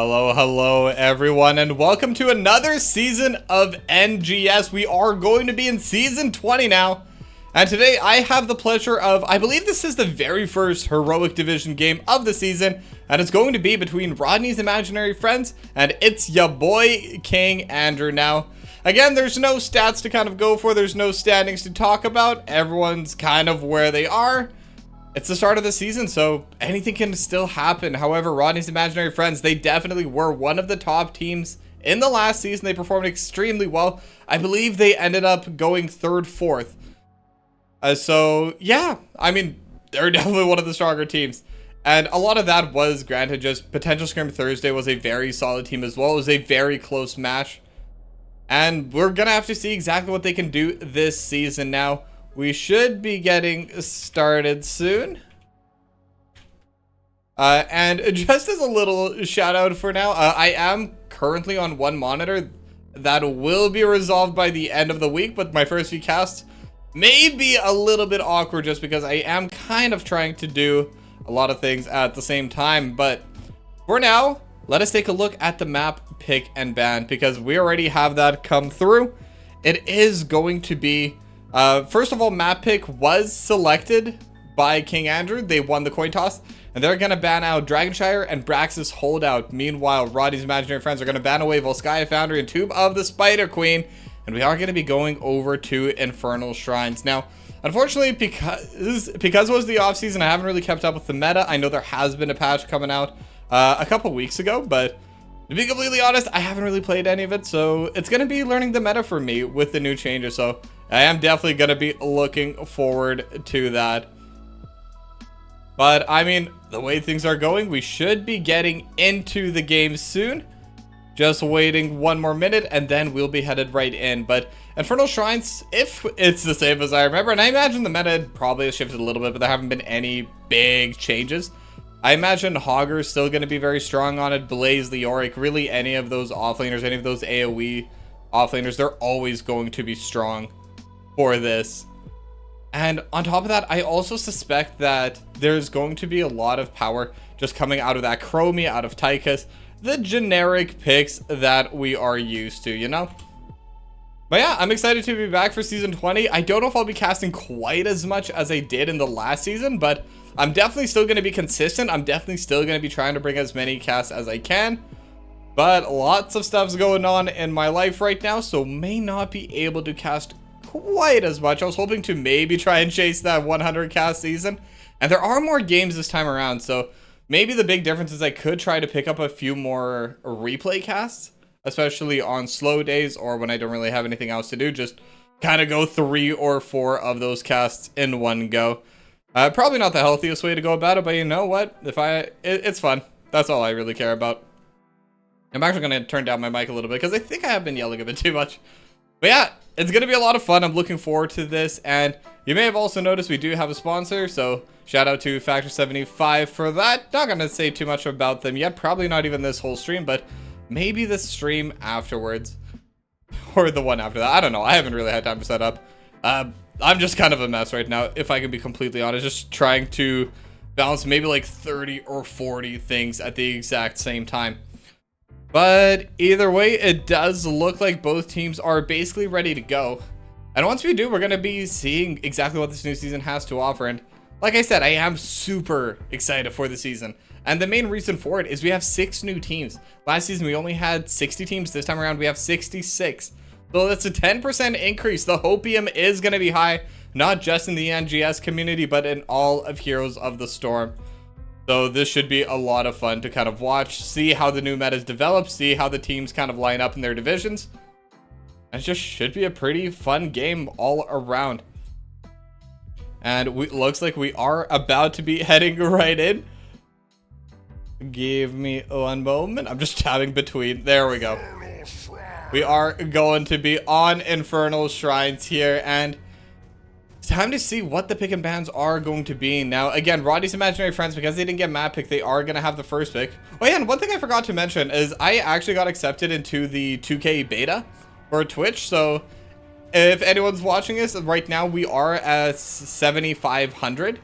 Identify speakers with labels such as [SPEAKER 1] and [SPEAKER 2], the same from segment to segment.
[SPEAKER 1] Hello everyone, and welcome to another season of NGS. We are going to be in season 20 now, and today I have the pleasure of, I believe this is the very first heroic division game of the season, and it's going to be between Rodney's imaginary friends and it's ya boy King Andrew. Now again, there's no stats to kind of go for, there's no standings to talk about, everyone's kind of where they are. It's the start of the season, so anything can still happen. However, Rodney's imaginary friends, they definitely were one of the top teams in the last season. They performed extremely well. I believe they ended up going third, fourth. So yeah, I mean, they're definitely one of the stronger teams. And a lot of that was granted just Potential Scrim Thursday was a very solid team as well. It was a very close match. And we're going to have to see exactly what they can do this season now. We should be getting started soon. And just as a little shout out for now, I am currently on one monitor. That will be resolved by the end of the week, but my first few casts may be a little bit awkward just because I am kind of trying to do a lot of things at the same time. But for now, let us take a look at the map pick and ban because we already have that come through. It is going to be first of all, map pick was selected by King Andrew. They won the coin toss, and they're going to ban out Dragonshire and Braxis Holdout. Meanwhile, Roddy's imaginary friends are going to ban away Volskaya Foundry and Tomb of the Spider Queen, and we are going to be going over to Infernal Shrines. Now, unfortunately, because it was the off season, I haven't really kept up with the meta. I know there has been a patch coming out a couple weeks ago, but to be completely honest, I haven't really played any of it, so it's going to be learning the meta for me with the new changes. So I am definitely going to be looking forward to that. But I mean, the way things are going, we should be getting into the game soon. Just waiting one more minute and then we'll be headed right in. But Infernal Shrines, if it's the same as I remember, and I imagine the meta probably has shifted a little bit, but there haven't been any big changes. I imagine Hogger is still going to be very strong on it. Blaze, Leoric, really any of those offlaners, any of those AoE offlaners, they're always going to be strong for this. And on top of that, I also suspect that there's going to be a lot of power just coming out of that Chromie, out of Tychus, the generic picks that we are used to, you know? But yeah, I'm excited to be back for season 20. I don't know if I'll be casting quite as much as I did in the last season, but I'm definitely still going to be consistent. I'm definitely still going to be trying to bring as many casts as I can. But lots of stuff's going on in my life right now, so may not be able to cast quite as much. I was hoping to maybe try and chase that 100 cast season. And there are more games this time around, so maybe the big difference is I could try to pick up a few more replay casts, especially on slow days or when I don't really have anything else to do. Just kind of go 3 or 4 of those casts in one go. Probably not the healthiest way to go about it, but you know what? It's fun. That's all I really care about. I'm actually going to turn down my mic a little bit because I think I have been yelling a bit too much. But yeah, it's going to be a lot of fun. I'm looking forward to this. And you may have also noticed we do have a sponsor. So shout out to Factor 75 for that. Not going to say too much about them yet. Probably not even this whole stream, but maybe the stream afterwards. Or the one after that. I don't know. I haven't really had time to set up. I'm just kind of a mess right now, if I can be completely honest. Just trying to balance maybe like 30 or 40 things at the exact same time. But either way, it does look like both teams are basically ready to go. And once we do, we're going to be seeing exactly what this new season has to offer. And like I said, I am super excited for the season. And the main reason for it is we have 6 new teams. Last season, we only had 60 teams. This time around, we have 66. So that's a 10% increase. The hopium is going to be high, not just in the NGS community, but in all of Heroes of the Storm. So this should be a lot of fun to kind of watch, see how the new metas develop, see how the teams kind of line up in their divisions. And it just should be a pretty fun game all around. And it looks like we are about to be heading right in. Give me one moment. I'm just tabbing between. There we go. We are going to be on Infernal Shrines here, and it's time to see what the pick and bans are going to be. Now, again, Roddy's imaginary friends, because they didn't get map pick, they are going to have the first pick. Oh yeah, and one thing I forgot to mention is I actually got accepted into the 2K beta for Twitch. So if anyone's watching this right now, we are at 7,500.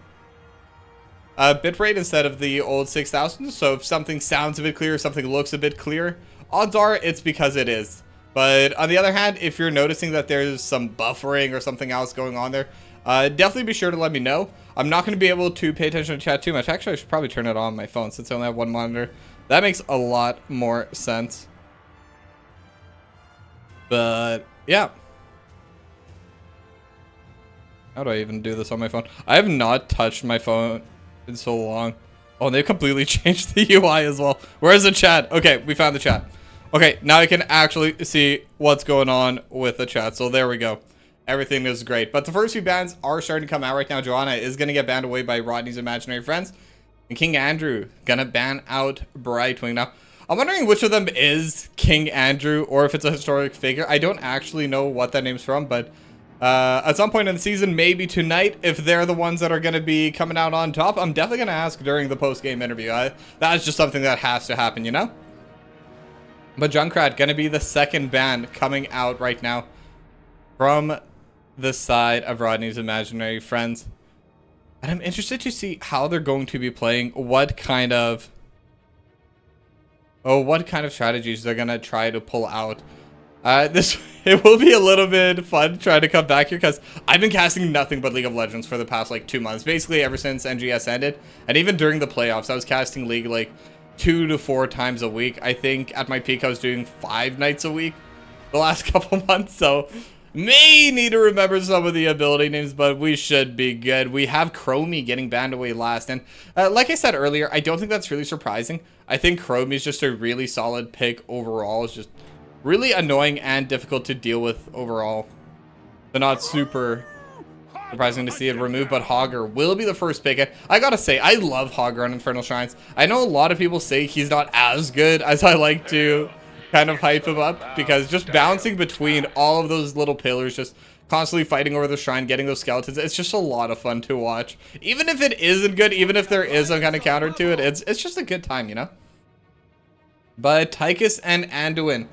[SPEAKER 1] bitrate instead of the old 6000. So if something sounds a bit clear, something looks a bit clear, odds are it's because it is. But on the other hand, if you're noticing that there's some buffering or something else going on there, definitely be sure to let me know. I'm not going to be able to pay attention to chat too much. Actually, I should probably turn it on my phone since I only have one monitor. That makes a lot more sense. But yeah. How do I even do this on my phone? I have not touched my phone in so long. Oh, and they've completely changed the UI as well. Where's the chat? Okay, we found the chat. Okay, now I can actually see what's going on with the chat. So there we go. Everything is great. But the first few bans are starting to come out right now. Joanna is going to get banned away by Rodney's imaginary friends. And King Andrew gonna ban out Brightwing. Now, I'm wondering which of them is King Andrew or if it's a historic figure. I don't actually know what that name's from, but at some point in the season, maybe tonight, if they're the ones that are going to be coming out on top, I'm definitely going to ask during the post-game interview. That's just something that has to happen, you know? But Junkrat going to be the second ban coming out right now from the side of Rodney's imaginary friends. And I'm interested to see how they're going to be playing, what kind of strategies they're going to try to pull out. It will be a little bit fun trying to come back here because I've been casting nothing but League of Legends for the past like 2 months, basically ever since NGS ended. And even during the playoffs, I was casting League like 2 to 4 times a week. I think at my peak I was doing 5 nights a week the last couple months, so may need to remember some of the ability names, but we should be good. We have Chromie getting banned away last, and like I said earlier, I don't think that's really surprising. I think Chromie is just a really solid pick overall. It's just really annoying and difficult to deal with overall. But not super surprising to see it removed, but Hogger will be the first pick. And I gotta say, I love Hogger on Infernal Shrines. I know a lot of people say he's not as good as I like to kind of hype him up, because just bouncing between all of those little pillars, just constantly fighting over the shrine, getting those skeletons, it's just a lot of fun to watch. Even if it isn't good, even if there is some kind of counter to it, it's just a good time, you know? But Tychus and Anduin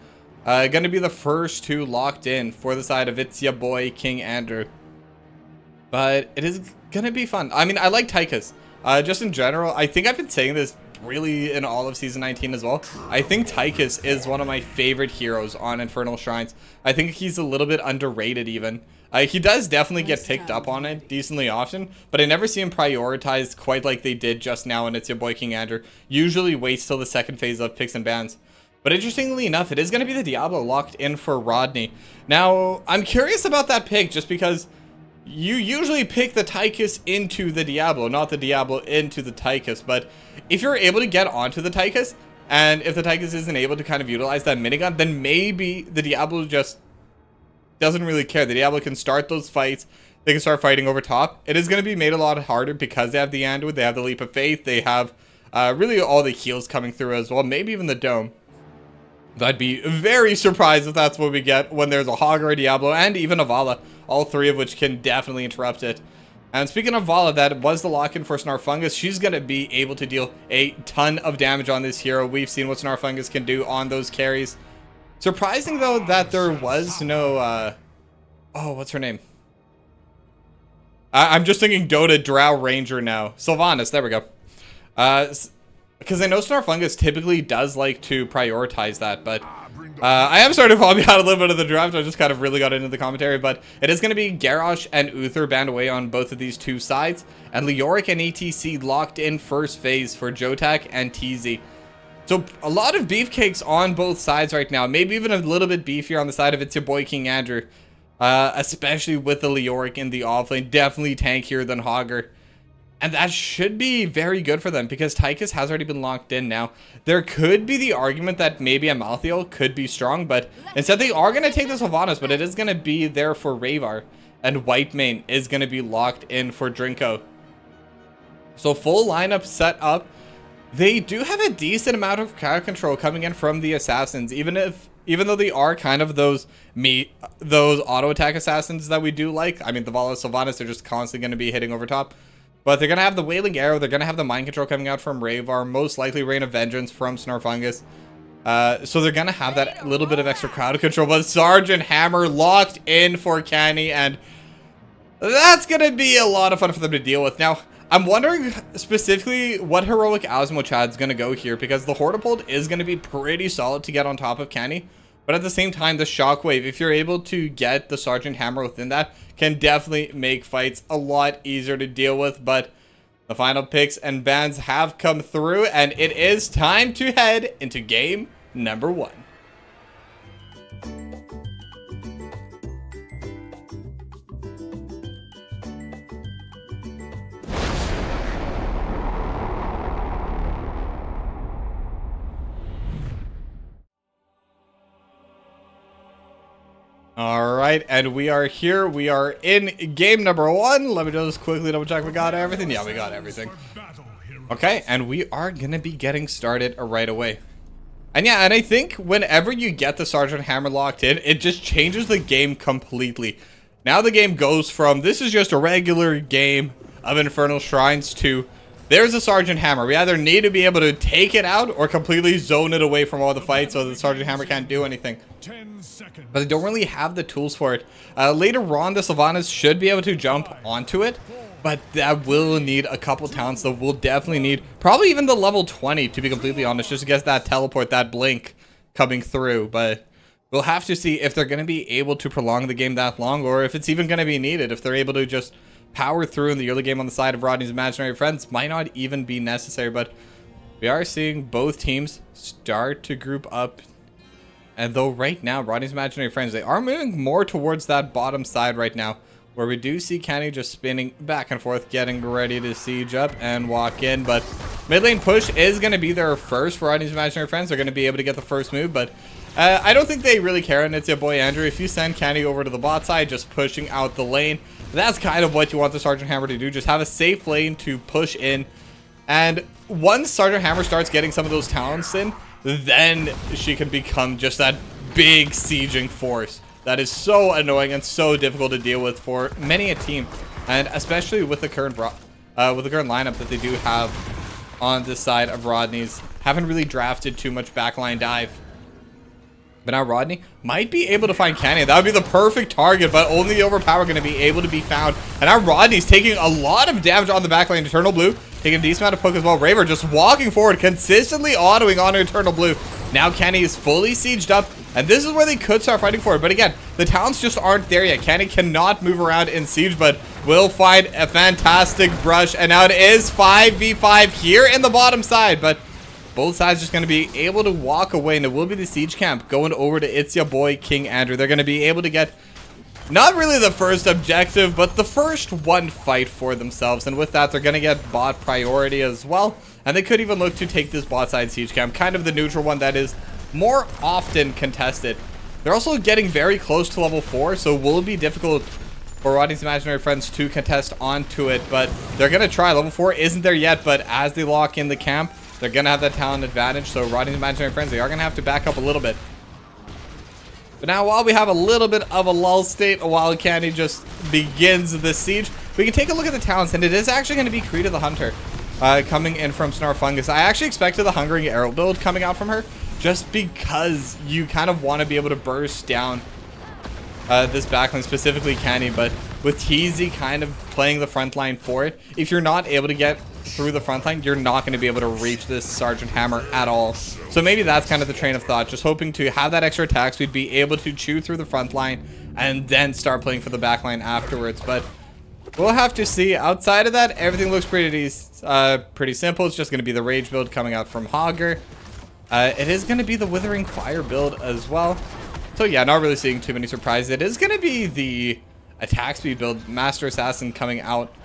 [SPEAKER 1] gonna be the first two locked in for the side of It's Ya Boy King Andrew. But it is gonna be fun. I mean, I like Tychus. Just in general, I think I've been saying this really in all of Season 19 as well. I think Tychus is one of my favorite heroes on Infernal Shrines. I think he's a little bit underrated even. He does definitely get picked up on it decently often, but I never see him prioritized quite like they did just now in It's Ya Boy King Andrew. Usually waits till the second phase of picks and bans. But interestingly enough, it is going to be the Diablo locked in for Rodney. Now, I'm curious about that pick just because you usually pick the Tychus into the Diablo, not the Diablo into the Tychus. But if you're able to get onto the Tychus, and if the Tychus isn't able to kind of utilize that minigun, then maybe the Diablo just doesn't really care. The Diablo can start those fights. They can start fighting over top. It is going to be made a lot harder because they have the Anduin, they have the Leap of Faith, they have really all the heals coming through as well, maybe even the Dome. I'd be very surprised if that's what we get when there's a Hogger, a Diablo, and even a Vala, all three of which can definitely interrupt it. And speaking of Vala, that was the lock-in for Snarfungus. She's going to be able to deal a ton of damage on this hero. We've seen what Snarfungus can do on those carries. Surprising, though, that there was no, oh, what's her name? I'm just thinking Dota Drow Ranger now. Sylvanas, there we go. Because I know Snarfungus typically does like to prioritize that, but I am starting to fall behind a little bit of the draft. I just kind of really got into the commentary, but it is going to be Garrosh and Uther banned away on both of these two sides, and Leoric and ATC locked in first phase for Jotak and TZ. So a lot of beefcakes on both sides right now, maybe even a little bit beefier on the side of It's Your Boy King Andrew, especially with the Leoric in the offlane, definitely tankier than Hogger. And that should be very good for them because Tychus has already been locked in now. There could be the argument that maybe Amalthael could be strong, but instead they are going to take the Sylvanas, but it is going to be there for Rayvar. And Whitemane is going to be locked in for Drinko. So full lineup set up. They do have a decent amount of crowd control coming in from the Assassins, even though they are kind of those auto attack Assassins that we do like. I mean, the Vala Sylvanas are just constantly going to be hitting over top. But they're going to have the Wailing Arrow. They're going to have the Mind Control coming out from Rayvar. Most likely Rain of Vengeance from Snarfungus. So they're going to have that little bit of extra crowd control. But Sergeant Hammer locked in for Canny. And that's going to be a lot of fun for them to deal with. Now, I'm wondering specifically what heroic Asmo Chad's going to go here, because the Hortipult is going to be pretty solid to get on top of Kenny. But at the same time, the Shockwave, if you're able to get the Sergeant Hammer within that, can definitely make fights a lot easier to deal with. But the final picks and bans have come through, and it is time to head into game number 1. All right, and we are here. We are in game number 1. Let me just quickly double check we got everything. Yeah, we got everything. Okay, and we are going to be getting started right away. And yeah, and I think whenever you get the Sergeant Hammer locked in, it just changes the game completely. Now the game goes from, this is just a regular game of Infernal Shrines, to there's a Sergeant Hammer. We either need to be able to take it out or completely zone it away from all the fights so the Sergeant Hammer can't do anything. But they don't really have the tools for it. Later on, the Sylvanas should be able to jump onto it, but that will need a couple talents that we'll definitely need. Probably even the level 20, to be completely honest, just to get that teleport, that blink coming through. But we'll have to see if they're going to be able to prolong the game that long, or if it's even going to be needed. If they're able to just power through in the early game on the side of Rodney's imaginary friends, might not even be necessary. But we are seeing both teams start to group up. And though right now, Rodney's imaginary friends, they are moving more towards that bottom side right now, where we do see Kenny just spinning back and forth, getting ready to siege up and walk in. But mid lane push is going to be their first for Rodney's imaginary friends. They're going to be able to get the first move, but I don't think they really care. And it's your boy Andrew. If you send Kenny over to the bot side, just pushing out the lane, that's kind of what you want the Sergeant Hammer to do. Just have a safe lane to push in. And once Sergeant Hammer starts getting some of those talents in, then she can become just that big sieging force that is so annoying and so difficult to deal with for many a team, and especially with the current lineup that they do have on this side of Rodney's. Haven't really drafted too much backline dive, but now Rodney might be able to find Kenny. That would be the perfect target, but only the overpower going to be able to be found. And now Rodney's taking a lot of damage on the backline. Eternal Blue taking a decent amount of poke as well. Raver just walking forward, consistently autoing on Eternal Blue. Now Kenny is fully sieged up, and this is where they could start fighting for it. But again, the talents just aren't there yet. Kenny cannot move around in siege, but will find a fantastic brush. And now it is 5v5 here in the bottom side, but both sides just going to be able to walk away, and it will be the siege camp going over to It's Ya Boy King Andrew. They're going to be able to get not really the first objective, but the first one fight for themselves. And with that, they're going to get bot priority as well. And they could even look to take this bot side siege camp, kind of the neutral one that is more often contested. They're also getting very close to level 4, so will be difficult for Rodney's imaginary friends to contest onto it. But they're going to try. Level 4 isn't there yet, but as they lock in the camp, they're going to have that talent advantage. So Rodney's imaginary friends, they are going to have to back up a little bit. But now, while we have a little bit of a lull state, while Candy just begins the siege, we can take a look at the talents, and it is actually going to be Krita the Hunter coming in from Snarfungus. I actually expected the Hungering Arrow build coming out from her, just because you kind of want to be able to burst down this backline, specifically Candy. But with TZ kind of playing the front line for it, if you're not able to get through the front line, you're not going to be able to reach this Sergeant Hammer at all. So maybe that's kind of the train of thought, just hoping to have that extra attack so we'd be able to chew through the front line and then start playing for the back line afterwards. But we'll have to see. Outside of that, everything looks pretty simple. It's just going to be the Rage build coming out from Hogger. It is going to be the Withering Fire build as well. So yeah, not really seeing too many surprises. It is going to be the attack speed build, Master Assassin coming out.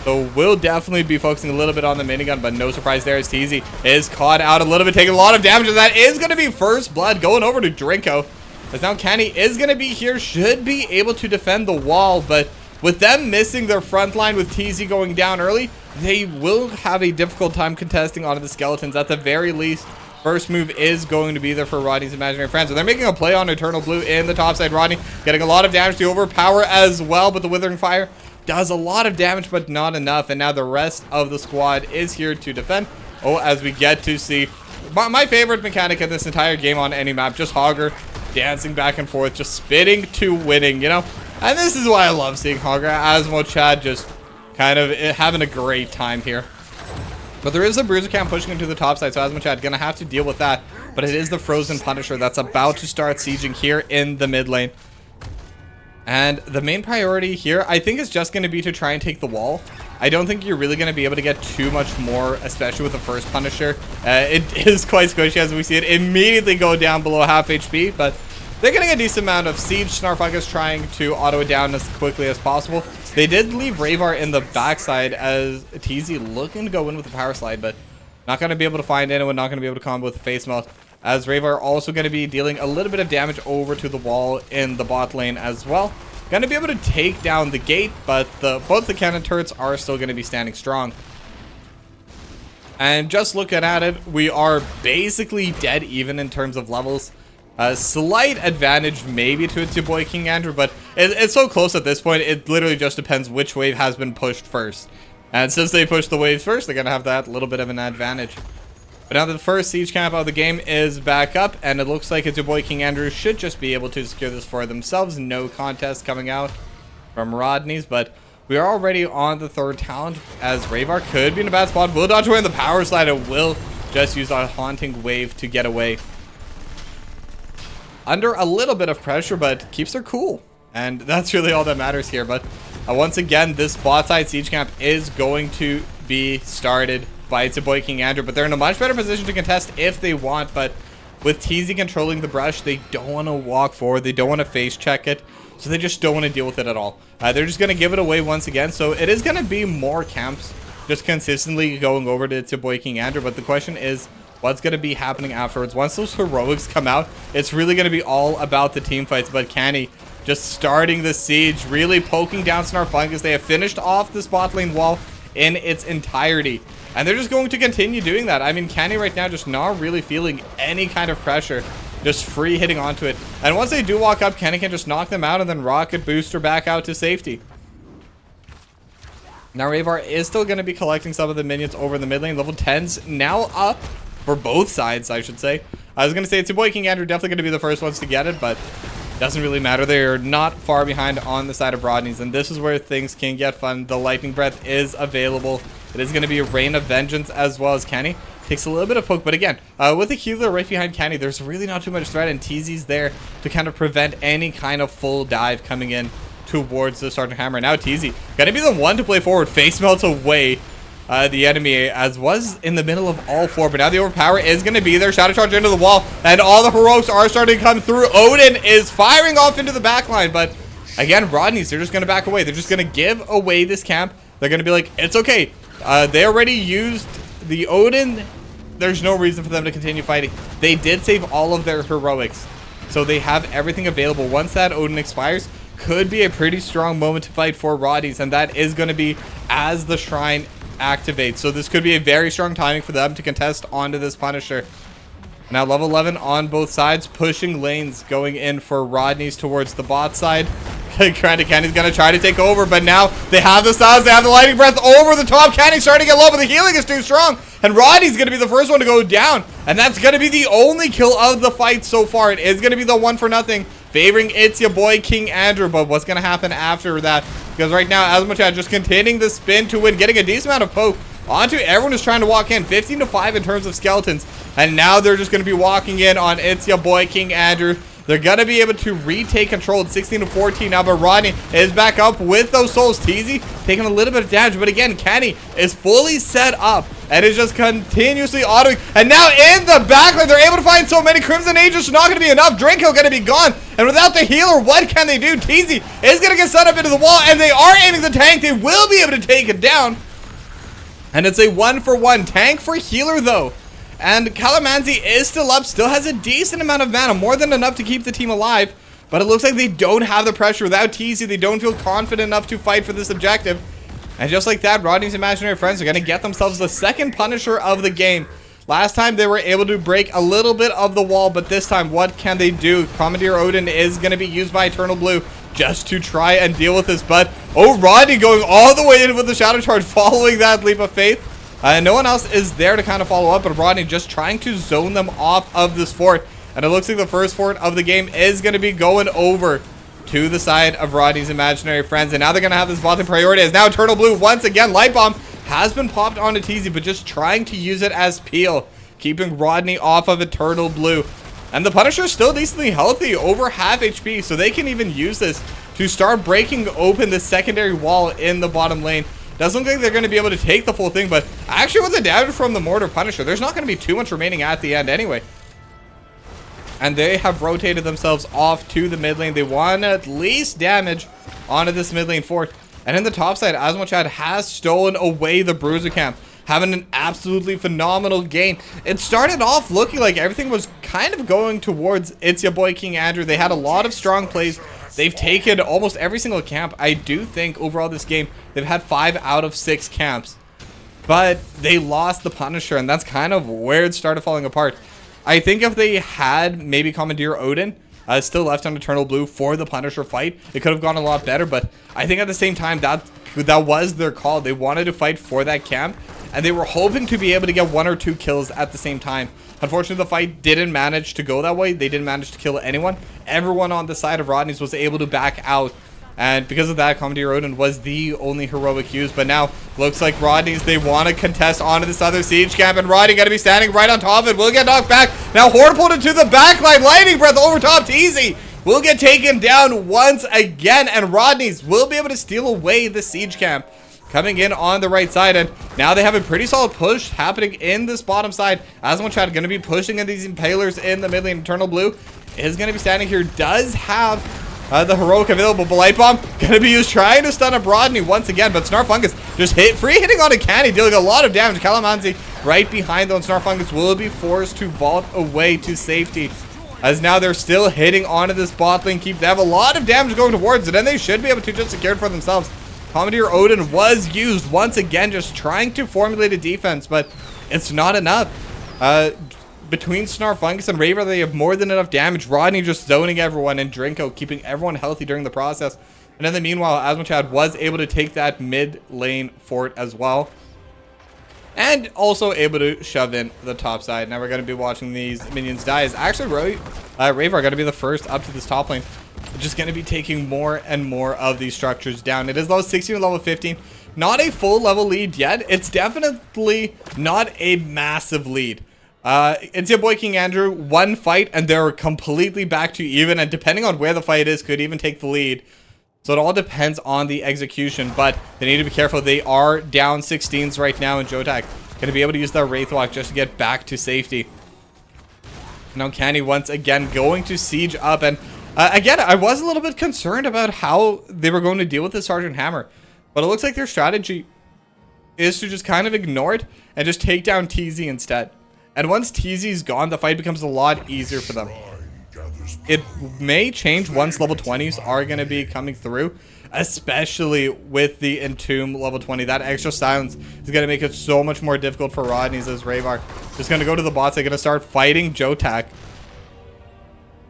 [SPEAKER 1] So we'll definitely be focusing a little bit on the minigun, but no surprise there as TZ is caught out a little bit, taking a lot of damage, and that is going to be first blood going over to Drinko. As now Kenny is going to be here, should be able to defend the wall, but with them missing their front line, with TZ going down early, they will have a difficult time contesting onto the skeletons. At the very least, first move is going to be there for Rodney's imaginary friends. So they're making a play on Eternal Blue in the top side. Rodney getting a lot of damage to overpower as well, but the Withering Fire does a lot of damage, but not enough. And now the rest of the squad is here to defend. Oh, as we get to see my favorite mechanic in this entire game on any map, just Hogger dancing back and forth, just spitting to winning, you know? And this is why I love seeing Hogger. Asmo Chad just kind of having a great time here. But there is a Bruiser Camp pushing into the top side, so Asmachad gonna have to deal with that. But it is the Frozen Punisher that's about to start sieging here in the mid lane. And the main priority here, I think, is just going to be to try and take the wall. I don't think you're really going to be able to get too much more, especially with the first Punisher. It is quite squishy as we see it immediately go down below half HP, but they're getting a decent amount of siege. Snarfungus trying to auto it down as quickly as possible. They did leave Rayvar in the backside as TZ looking to go in with the power slide, but not going to be able to find anyone, not going to be able to combo with the face melt. As Rayvar also going to be dealing a little bit of damage over to the wall in the bot lane as well. Going to be able to take down the gate, but both the cannon turrets are still going to be standing strong. And just looking at it, we are basically dead even in terms of levels. A slight advantage maybe to its your boy King Andrew, but it's so close at this point, it literally just depends which wave has been pushed first. And since they pushed the waves first, they're going to have that little bit of an advantage. But now the first siege camp of the game is back up, and it looks like it's your boy King Andrew should just be able to secure this for themselves. No contest coming out from Rodney's, but we are already on the third talent, as Rayvar could be in a bad spot. Will dodge away in the power slide, and will just use a haunting wave to get away. Under a little bit of pressure, but keeps her cool. And that's really all that matters here. But once again, this bot side siege camp is going to be started by its boy King Andrew, but they're in a much better position to contest if they want. But with TZ controlling the brush, they don't want to walk forward, they don't want to face check it, so they just don't want to deal with it at all. They're just going to give it away once again, so it is going to be more camps just consistently going over to its boy King Andrew. But the question is, what's going to be happening afterwards? Once those heroics come out, it's really going to be all about the team fights. But Canny just starting the siege, really poking down Snarfungus. They have finished off this bot lane wall in its entirety, and they're just going to continue doing that. I mean, Canny right now just not really feeling any kind of pressure, just free hitting onto it. And once they do walk up, Canny can just knock them out and then rocket booster back out to safety. Now Rayvar is still going to be collecting some of the minions over in the mid lane. Level 10's now up for both sides, I should say. I was going to say it's your boy King Andrew definitely going to be the first ones to get it, but doesn't really matter. They're not far behind on the side of Rodney's, and this is where things can get fun. The Lightning Breath is available. It is going to be a Rain of Vengeance as well as Canny. Takes a little bit of poke, but again, with a healer right behind Canny, there's really not too much threat, and TZ's there to kind of prevent any kind of full dive coming in towards the Sergeant Hammer. Now TZ going to be the one to play forward. Face melts away the enemy, as was in the middle of all four, but now the overpower is going to be there. Shadow charge into the wall, and all the heroics are starting to come through. Odin is firing off into the back line, but again, Rodney's, they're just going to back away. They're just going to give away this camp. They're going to be like, it's okay. They already used the Odin. There's no reason for them to continue fighting. They did save all of their heroics, so they have everything available. Once that Odin expires, could be a pretty strong moment to fight for Rodney's, and that is going to be as the shrine activates. So this could be a very strong timing for them to contest onto this Punisher. Now level 11 on both sides, pushing lanes, going in for Rodney's towards the bot side. Granted, Canny's gonna try to take over, but now they have the styles, they have the Lightning Breath over the top. Canny's starting to get low, but the healing is too strong, and Rodney's gonna be the first one to go down, and that's gonna be the only kill of the fight so far. It is gonna be the 1-for-0, favoring it's your boy King Andrew. But what's gonna happen after that? Because right now, Asmachad just continuing the spin to win, getting a decent amount of poke onto everyone who's trying to walk in. 15-5 in terms of skeletons, and now they're just gonna be walking in on it's your boy King Andrew. They're going to be able to retake control at 16-14 now, but Rodney is back up with those souls. TZ taking a little bit of damage, but again, Canny is fully set up and is just continuously autoing. And now in the backline, they're able to find so many Crimson Ages. Not going to be enough. Draco going to be gone. And without the healer, what can they do? TZ is going to get set up into the wall, and they are aiming the tank. They will be able to take it down. And it's a 1-for-1 tank for healer, though. And Calamanzi is still up, still has a decent amount of mana, more than enough to keep the team alive. But it looks like they don't have the pressure. Without TZ, they don't feel confident enough to fight for this objective. And just like that, Rodney's imaginary friends are going to get themselves the second Punisher of the game. Last time, they were able to break a little bit of the wall, but this time, what can they do? Commandeer Odin is going to be used by Eternal Blue just to try and deal with this. But, oh, Rodney going all the way in with the Shadow Charge, following that leap of faith. No one else is there to kind of follow up, but Rodney just trying to zone them off of this fort. And it looks like the first fort of the game is going to be going over to the side of Rodney's imaginary friends. And now they're going to have this bot lane priority as now Eternal Blue once again. Light Bomb has been popped onto TZ, but just trying to use it as peel, keeping Rodney off of Eternal Blue. And the Punisher is still decently healthy, over half HP, so they can even use this to start breaking open the secondary wall in the bottom lane. Doesn't look like they're going to be able to take the full thing, but actually with the damage from the Mortar Punisher, there's not going to be too much remaining at the end anyway. And they have rotated themselves off to the mid lane. They want at least damage onto this mid lane fort. And in the top side, Asmochad has stolen away the Bruiser camp, having an absolutely phenomenal game. It started off looking like everything was kind of going towards It's Your Boy King Andrew. They had a lot of strong plays. They've taken almost every single camp. I do think overall this game, they've had 5 out of 6 camps. But they lost the Punisher, and that's kind of where it started falling apart. I think if they had maybe Commandeer Odin still left on Eternal Blue for the Punisher fight, it could have gone a lot better. But I think at the same time, that was their call. They wanted to fight for that camp, and they were hoping to be able to get 1 or 2 kills at the same time. Unfortunately, the fight didn't manage to go that way. They didn't manage to kill anyone. Everyone on the side of Rodney's was able to back out. And because of that, Commandeer Odin was the only heroic use. But now, looks like Rodney's, they want to contest onto this other siege camp. And Rodney got to be standing right on top of it. Will get knocked back. Now, Horde pulled into the backline. Lightning Breath over top to Easy. Will get taken down once again. And Rodney's will be able to steal away the siege camp. Coming in on the right side, and now they have a pretty solid push happening in this bottom side. Asmochad going to be pushing in these impalers in the mid lane. Eternal Blue is going to be standing here, does have the heroic available, but Light Bomb going to be used trying to stun up Rodney once again, but Snarfungus just free hitting on a candy, dealing a lot of damage. Calamansi right behind though, and Snarfungus will be forced to vault away to safety, as now they're still hitting onto this bot lane keep. They have a lot of damage going towards it, and they should be able to just secure it for themselves. Commandeer Odin was used once again, just trying to formulate a defense, but it's not enough. Between Snarfungus and Raver, they have more than enough damage. Rodney just zoning everyone, and Drinko keeping everyone healthy during the process. And in the meanwhile, Asmochad was able to take that mid lane fort as well, and also able to shove in the top side. Now we're going to be watching these minions die. As actually Raver are going to be the first up to this top lane. Just going to be taking more and more of these structures down. It is level 16 and level 15. Not a full level lead yet. It's definitely not a massive lead. It's your boy King Andrew. 1 fight and they're completely back to even. And depending on where the fight is, could even take the lead. So it all depends on the execution. But they need to be careful. They are down 16s right now. And Jotak going to be able to use their Wraithwalk just to get back to safety. Now Candy once again going to siege up. And again, I was a little bit concerned about how they were going to deal with the Sergeant Hammer, but it looks like their strategy is to just kind of ignore it and just take down TZ instead. And once TZ is gone, the fight becomes a lot easier for them. It may change once level 20s are going to be coming through, especially with the Entomb level 20. That extra silence is going to make it so much more difficult for Rodney's as Ravar. Just going to go to the bots. They're going to start fighting Jotak,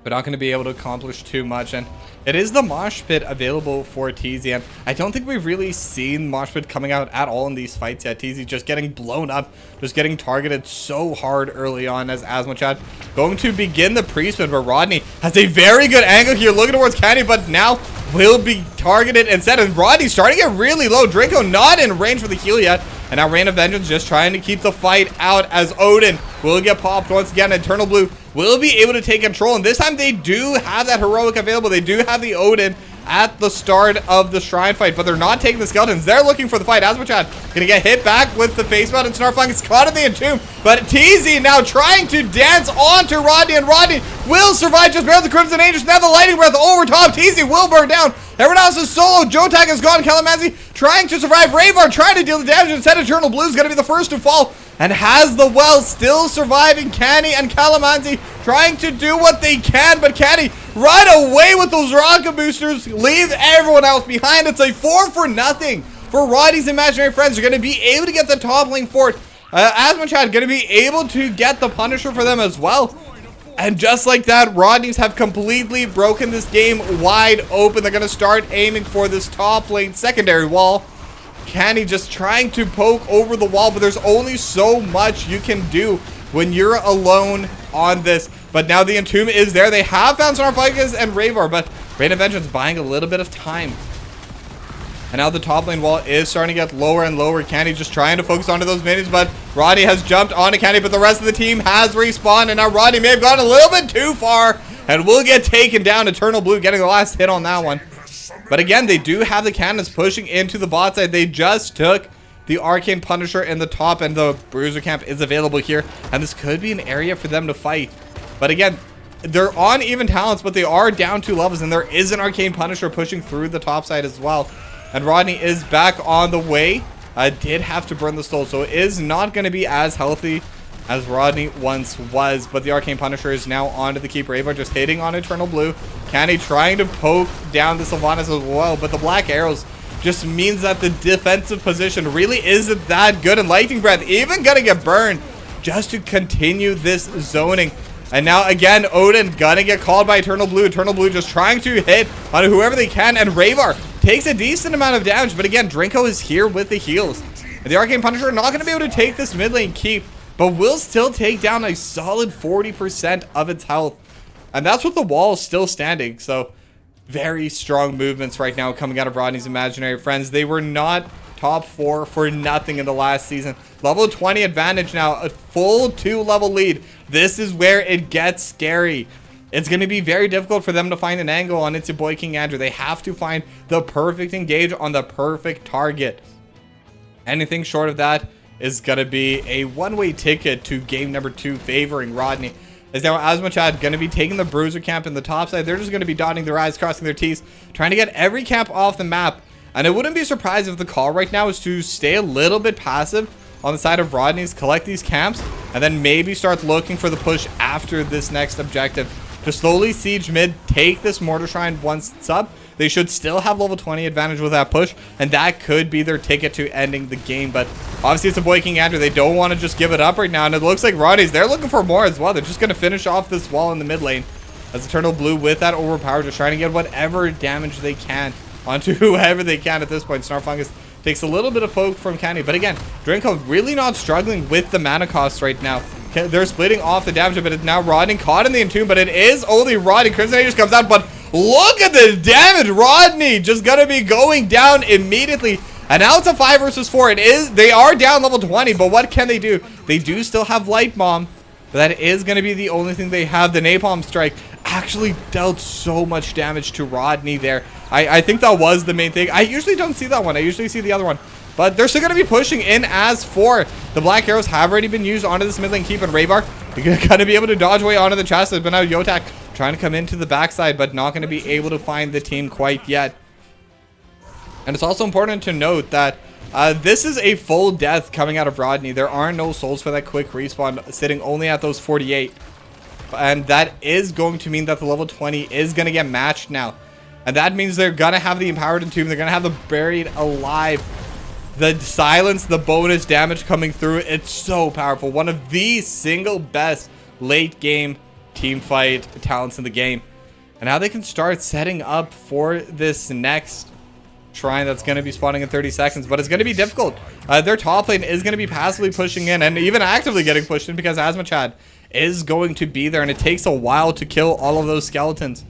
[SPEAKER 1] but not going to be able to accomplish too much. And it is the Mosh Pit available for TZ, and I don't think we've really seen Mosh Pit coming out at all in these fights yet. TZ just getting blown up, just getting targeted so hard early on as Asmochad going to begin the pre-spin, where Rodney has a very good angle here looking towards Candy, but now will be targeted instead. And Rodney starting to get really low. Drinko not in range for the heal yet. And now Rain of Vengeance just trying to keep the fight out as Odin will get popped once again. Eternal Blue will be able to take control. And this time they do have that heroic available. They do have the Odin at the start of the Shrine fight, but they're not taking the Skeletons. They're looking for the fight. Asmochad gonna get hit back with the face mount, and Snarfung is caught in the Entomb. But TZ now trying to dance onto Rodney, and Rodney will survive just barely. The Crimson Angels. Now the Lightning Breath over top. TZ will burn down. Everyone else is solo. Jotak is gone. Calamansi trying to survive. Ravar trying to deal the damage. Instead, Eternal Blue is going to be the first to fall, and has the well, still surviving. Canny and Calamansi trying to do what they can, but Canny right away with those rocket boosters, leave everyone else behind. It's a 4-for-0 for Rodney's imaginary friends. They're going to be able to get the top lane fort. Asmochad going to be able to get the Punisher for them as well. And just like that, Rodney's have completely broken this game wide open. They're going to start aiming for this top lane secondary wall. Canny just trying to poke over the wall, but there's only so much you can do when you're alone on this. But now the Entomb is there. They have found Snarfungus and Ravar, but Rain of Vengeance buying a little bit of time. And now the top lane wall is starting to get lower and lower. Candy just trying to focus onto those minions, but Rodney has jumped onto Candy, but the rest of the team has respawned, and now Rodney may have gone a little bit too far and will get taken down. Eternal Blue getting the last hit on that one. But again, they do have the cannons pushing into the bot side. They just took the Arcane Punisher in the top, and the Bruiser Camp is available here, and this could be an area for them to fight. But again, they're on even talents, but they are down 2 levels, and there is an Arcane Punisher pushing through the top side as well. And Rodney is back on the way. Did have to burn the soul, so it is not going to be as healthy as Rodney once was. But the Arcane Punisher is now onto the Keeper. Ava just hitting on Eternal Blue. Candy trying to poke down the Sylvanas as well, but the Black Arrows just means that the defensive position really isn't that good. And Lightning Breath even gonna get burned just to continue this zoning. And now again, Odin gonna get called by Eternal Blue. Eternal Blue just trying to hit on whoever they can, and Ravar takes a decent amount of damage. But again, Drinko is here with the heals. And the Arcane Punisher are not gonna be able to take this mid lane keep, but will still take down a solid 40% of its health. And that's with the wall still standing. So very strong movements right now coming out of Rodney's Imaginary Friends. They were not top 4 for nothing in the last season. Level 20 advantage now, a full 2-level lead. This is where it gets scary. It's going to be very difficult for them to find an angle on It's Your Boy King Andrew. They have to find the perfect engage on the perfect target. Anything short of that is going to be a one-way ticket to game number 2 favoring Rodney. As now Asmachad going to be taking the Bruiser Camp in the top side. They're just going to be dotting their I's, crossing their T's, trying to get every camp off the map. And I wouldn't be surprised if the call right now is to stay a little bit passive on the side of Rodney's, collect these camps, and then maybe start looking for the push after this next objective. To slowly siege mid, take this Mortar Shrine once it's up. They should still have level 20 advantage with that push, and that could be their ticket to ending the game. But obviously it's a Boy King Andrew. They don't want to just give it up right now, and it looks like Rodney's, they're looking for more as well. They're just going to finish off this wall in the mid lane. As Eternal Blue with that overpower, just trying to get whatever damage they can onto whoever they can at this point. Snarfungus takes a little bit of poke from Candy, but again, Drinko really not struggling with the mana cost right now. They're splitting off the damage, but it's now Rodney caught in the Entomb, but it is only Rodney. Crimson Age comes out, but look at the damage. Rodney just gonna be going down immediately. And now it's a 5 versus 4. They are down level 20, but what can they do? They do still have Light Bomb, but that is going to be the only thing they have. The Napalm Strike actually dealt so much damage to Rodney there. I think that was the main thing. I usually don't see that one. I usually see the other one. But they're still going to be pushing in as for the Black Arrows have already been used onto this mid lane keep, and Ravar going to be able to dodge away onto the chest. But now Yotak trying to come into the backside, but not going to be able to find the team quite yet. And it's also important to note that this is a full death coming out of Rodney. There are no souls for that quick respawn, sitting only at those 48. And that is going to mean that the level 20 is going to get matched now. And that means they're going to have the Empowered Entomb. They're going to have the Buried Alive. The silence, the bonus damage coming through. It's so powerful. One of the single best late game team fight talents in the game. And now they can start setting up for this next shrine that's going to be spawning in 30 seconds, but it's going to be difficult. Their top lane is going to be passively pushing in and even actively getting pushed in because Asmachad is going to be there, and it takes a while to kill all of those skeletons.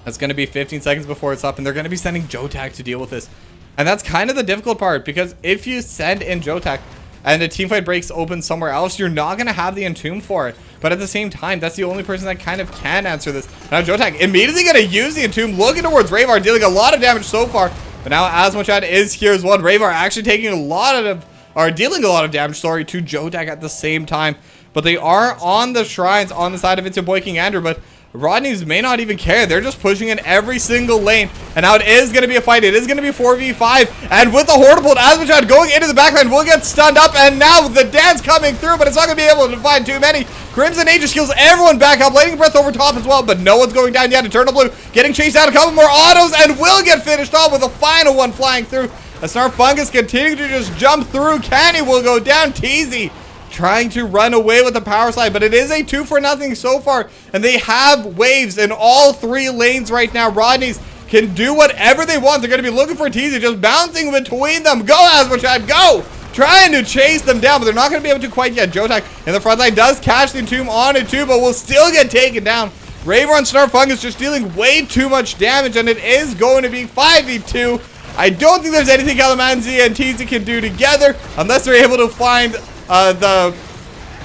[SPEAKER 1] That's going to be 15 seconds before it's up, and they're going to be sending Jotak to deal with this. And that's kind of the difficult part, because if you send in Jotak and a teamfight breaks open somewhere else, you're not going to have the Entomb for it. But at the same time, that's the only person that kind of can answer this. Now Jotak immediately going to use the Entomb, looking towards Ravar, dealing a lot of damage so far. But now Asmachad is here as well. Ravar actually taking a lot of, or dealing a lot of damage, sorry, to Jotak at the same time. But they are on the shrines on the side of It's Your Boy King Andrew, but Rodney's may not even care. They're just pushing in every single lane. And now it is going to be a fight. It is going to be 4v5. And with the Hortibolt, Asmachad going into the backline will get stunned up. And now the dance coming through, but it's not going to be able to find too many. Crimson Age kills everyone back up. Lightning Breath over top as well, but no one's going down yet. Eternal Blue getting chased out. A couple more autos and will get finished off with a final one flying through. A Snarfungus continuing to just jump through. Canny will go down. Teasy trying to run away with the power slide, but it is a 2-for-0 so far, and they have waves in all 3 lanes right now. Rodney's can do whatever they want. They're going to be looking for Teasy, just bouncing between them. Go, Asmachad, go! trying to chase them down, but they're not going to be able to quite yet. Jotak in the front line does catch the Entomb on it too, but will still get taken down. Raver Snarf Fungus just dealing way too much damage, and it is going to be 5v2. I don't think there's anything Calamanzi and TZ can do together unless they're able to find the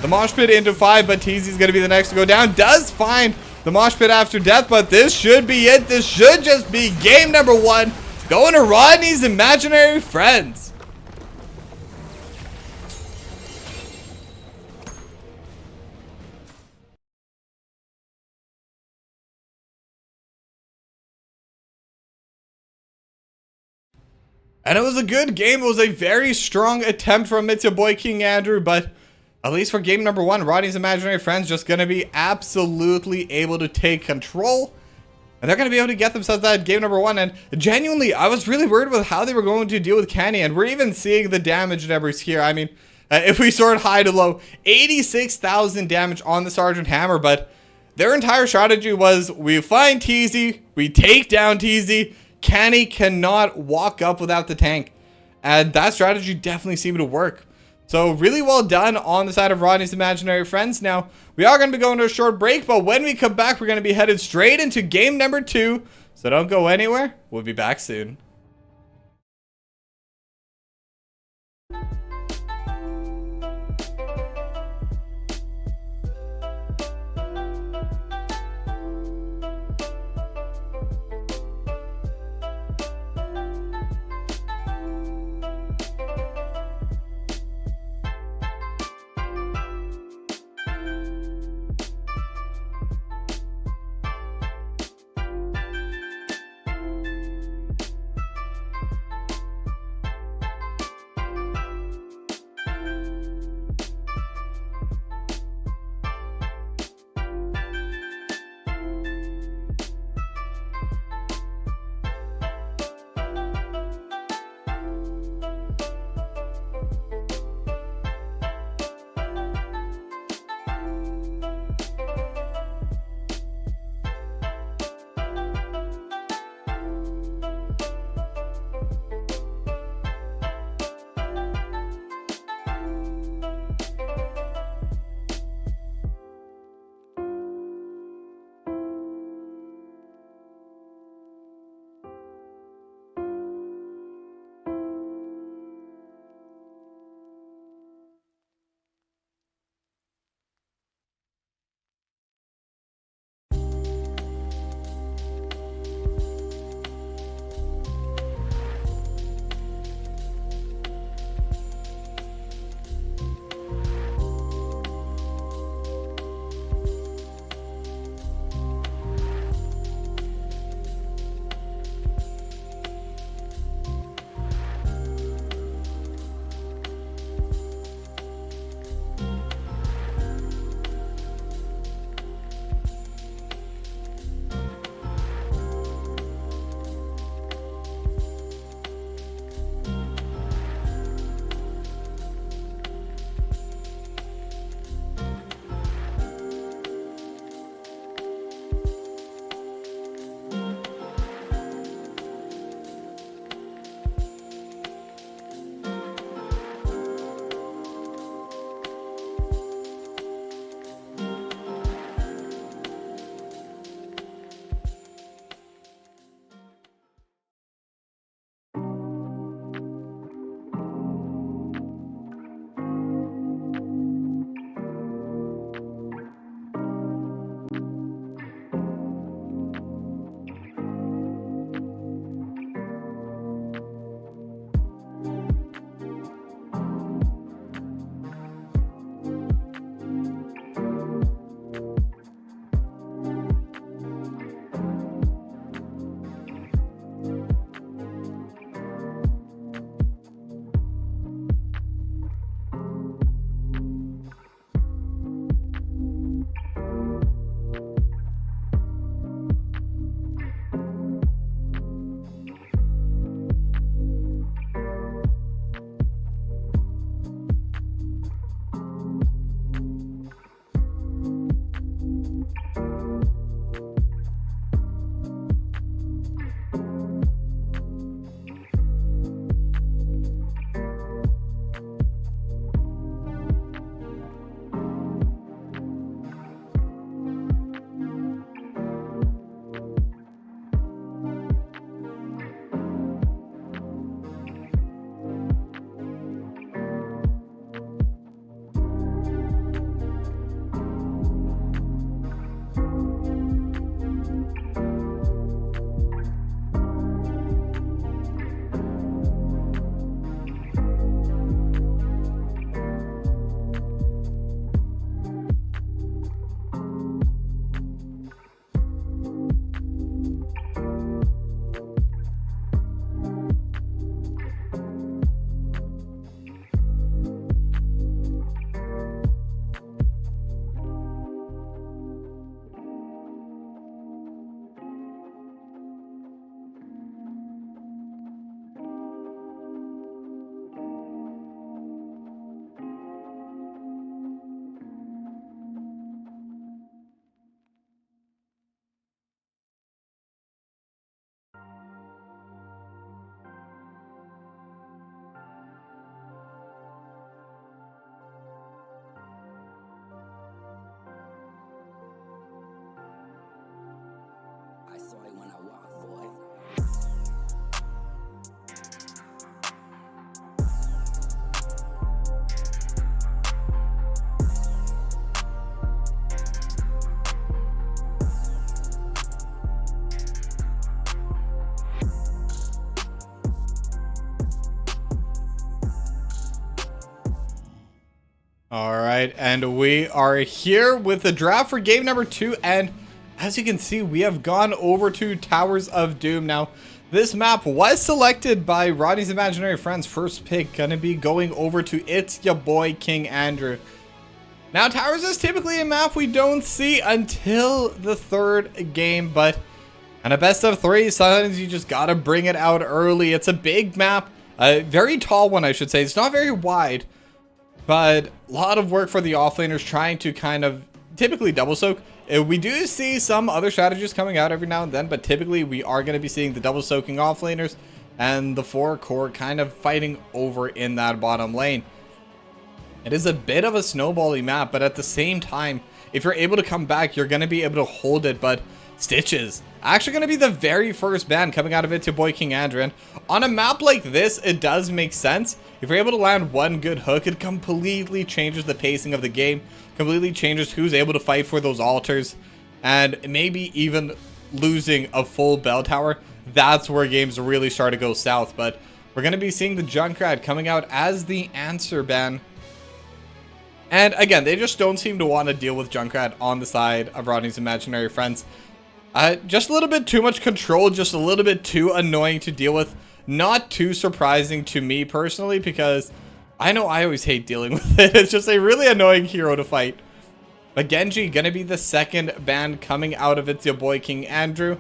[SPEAKER 1] mosh pit into 5, but TZ is going to be the next to go down. Does find the mosh pit after death, but this should be it. This should just be game number 1. Going to Rodney's Imaginary Friends. And it was a good game. It was a very strong attempt from It's your boy King Andrew, but at least for game number 1, Rodney's Imaginary Friends just going to be absolutely able to take control. And they're going to be able to get themselves that game number 1. And genuinely, I was really worried with how they were going to deal with Kenny. And we're even seeing the damage numbers here. I mean, if we sort high to low, 86,000 damage on the Sergeant Hammer. But their entire strategy was we find TZ, we take down TZ. Kenny cannot walk up without the tank. And that strategy definitely seemed to work. So really well done on the side of Rodney's Imaginary Friends. Now, we are going to be going to a short break, but when we come back, we're going to be headed straight into game number 2. So don't go anywhere. We'll be back soon. All right, and we are here with the draft for game number 2, and as you can see, we have gone over to Towers of Doom. Now, this map was selected by Rodney's Imaginary Friends. First pick gonna be going over to It's Ya Boy King Andrew. Now, Towers is typically a map we don't see until the 3rd game, but on a best of 3, sometimes you just gotta bring it out early. It's a big map, a very tall one, I should say. It's not very wide, but a lot of work for the offlaners trying to kind of typically double soak. We do see some other strategies coming out every now and then, but typically we are going to be seeing the double soaking offlaners and the 4 core kind of fighting over in that bottom lane. It is a bit of a snowbally map, but at the same time, if you're able to come back, you're going to be able to hold it. But Stitches actually going to be the very first ban coming out of It's Your Boy King Andrew. And on a map like this, it does make sense. If you're able to land one good hook, it completely changes the pacing of the game, completely changes who's able to fight for those altars, and maybe even losing a full bell tower. That's where games really start to go south. But we're going to be seeing the Junkrat coming out as the answer ban. And again, they just don't seem to want to deal with Junkrat on the side of Rodney's Imaginary Friends. Just a little bit too much control, just a little bit too annoying to deal with. Not too surprising to me personally, because I know I always hate dealing with it. It's just a really annoying hero to fight. But Genji gonna be the second ban coming out of It's Your Boy King Andrew.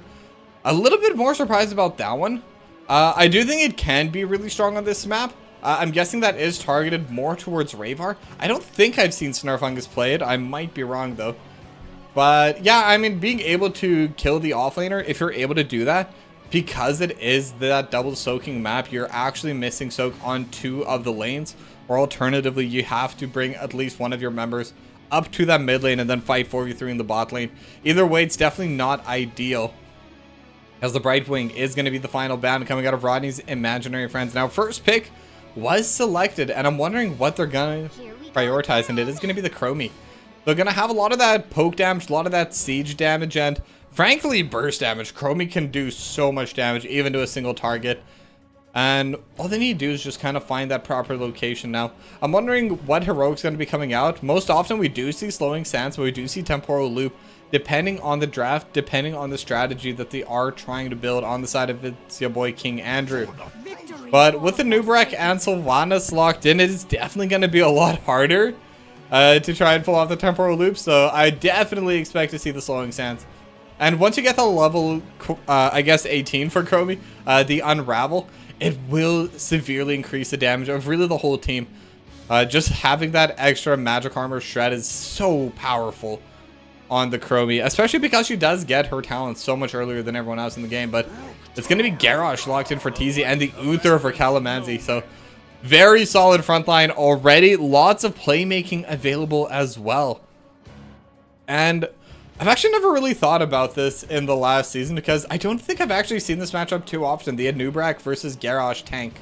[SPEAKER 1] A little bit more surprised about that one. I do think it can be really strong on this map. I'm guessing that is targeted more towards Ravar. I don't think I've seen Snarfungus play it. I might be wrong though. But yeah, I mean, being able to kill the offlaner, if you're able to do that, because it is that double soaking map, you're actually missing soak on 2 of the lanes. Or alternatively, you have to bring at least one of your members up to that mid lane and then fight 4v3 in the bot lane. Either way, it's definitely not ideal, as the Brightwing is going to be the final ban coming out of Rodney's Imaginary Friends. Now, first pick was selected, and I'm wondering what they're going to prioritize, and it is going to be the Chromie. They're going to have a lot of that poke damage, a lot of that siege damage, and frankly, burst damage. Chromie can do so much damage, even to a single target. And all they need to do is just kind of find that proper location. Now, I'm wondering what heroic's going to be coming out. Most often, we do see Slowing Sands, but we do see Temporal Loop, depending on the draft, depending on the strategy that they are trying to build on the side of It's Your Boy King Andrew. But with the Nubrek and Sylvanas locked in, it is definitely going to be a lot harder to try and pull off the Temporal Loop. So I definitely expect to see the Slowing Sands. And once you get the level, I guess 18 for Chromie, the Unravel, it will severely increase the damage of really the whole team. Just having that extra magic armor shred is so powerful on the Chromie, especially because she does get her talents so much earlier than everyone else in the game. But it's going to be Garrosh locked in for TZ and the Uther for Calamanzi. So very solid frontline already. Lots of playmaking available as well. And I've actually never really thought about this in the last season, because I don't think I've actually seen this matchup too often. The Anubrak versus Garrosh tank.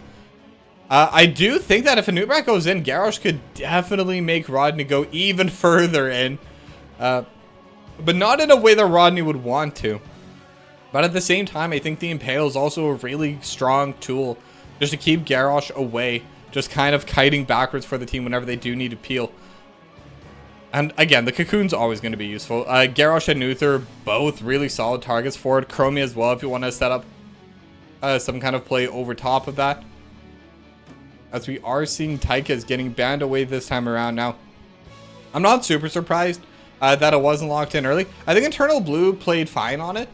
[SPEAKER 1] I do think that if Anubrak goes in, Garrosh could definitely make Rodney go even further in. But not in a way that Rodney would want to. But at the same time, I think the Impale is also a really strong tool just to keep Garrosh away. Just kind of kiting backwards for the team whenever they do need to peel. And again, the Cocoon's always going to be useful. Garrosh and Uther, both really solid targets for it. Chromie as well, if you want to set up some kind of play over top of that. As we are seeing Tychus getting banned away this time around. Now, I'm not super surprised that it wasn't locked in early. I think Eternal Blue played fine on it.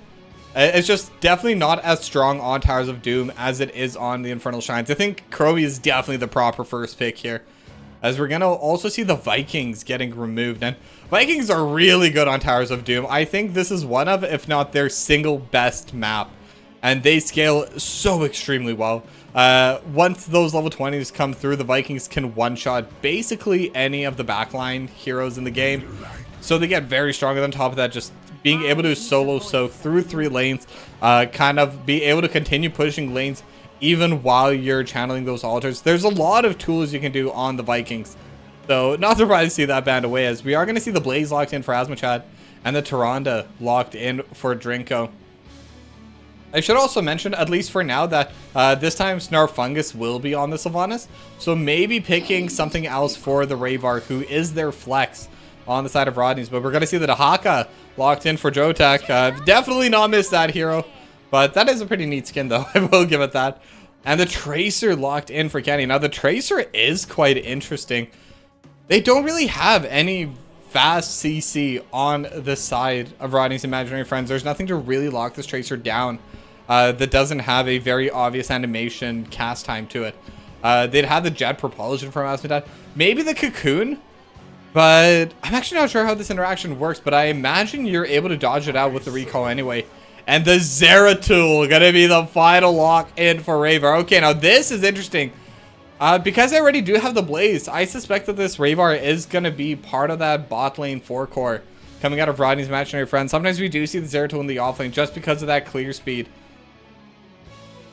[SPEAKER 1] It's just definitely not as strong on Towers of Doom as it is on the Infernal Shrines. I think Chromie is definitely the proper first pick here, as we're going to also see the Vikings getting removed. And Vikings are really good on Towers of Doom. I think this is one of, if not their single best map. And they scale so extremely well. Once those level 20s come through, the Vikings can one-shot basically any of the backline heroes in the game. So they get very strong. And on top of that, just being able to solo soak through 3 lanes, kind of be able to continue pushing lanes even while you're channeling those altars. There's a lot of tools you can do on the Vikings. So not surprised to see that banned away, as we are going to see the Blaze locked in for Asmachad and the Tyrande locked in for Drinko. I should also mention, at least for now, that this time Snarfungus will be on the Sylvanas. So maybe picking something else for the Rayvar, who is their flex on the side of Rodney's. But we're going to see the Dahaka locked in for Jotek. Definitely not miss that hero. But that is a pretty neat skin, though. I will give it that. And the Tracer locked in for Kenny. Now, the Tracer is quite interesting. They don't really have any fast CC on the side of Rodney's Imaginary Friends. There's nothing to really lock this Tracer down that doesn't have a very obvious animation cast time to it. They'd have the Jet Propulsion from Asmodad. Maybe the Cocoon, but I'm actually not sure how this interaction works, but I imagine you're able to dodge it out with the recall anyway. And the Zeratul gonna be the final lock in for Rayvar. Okay, now this is interesting. Because I already do have the Blaze, I suspect that this Rayvar is gonna be part of that bot lane 4-core coming out of Rodney's Imaginary Friend. Sometimes we do see the Zeratul in the off lane just because of that clear speed.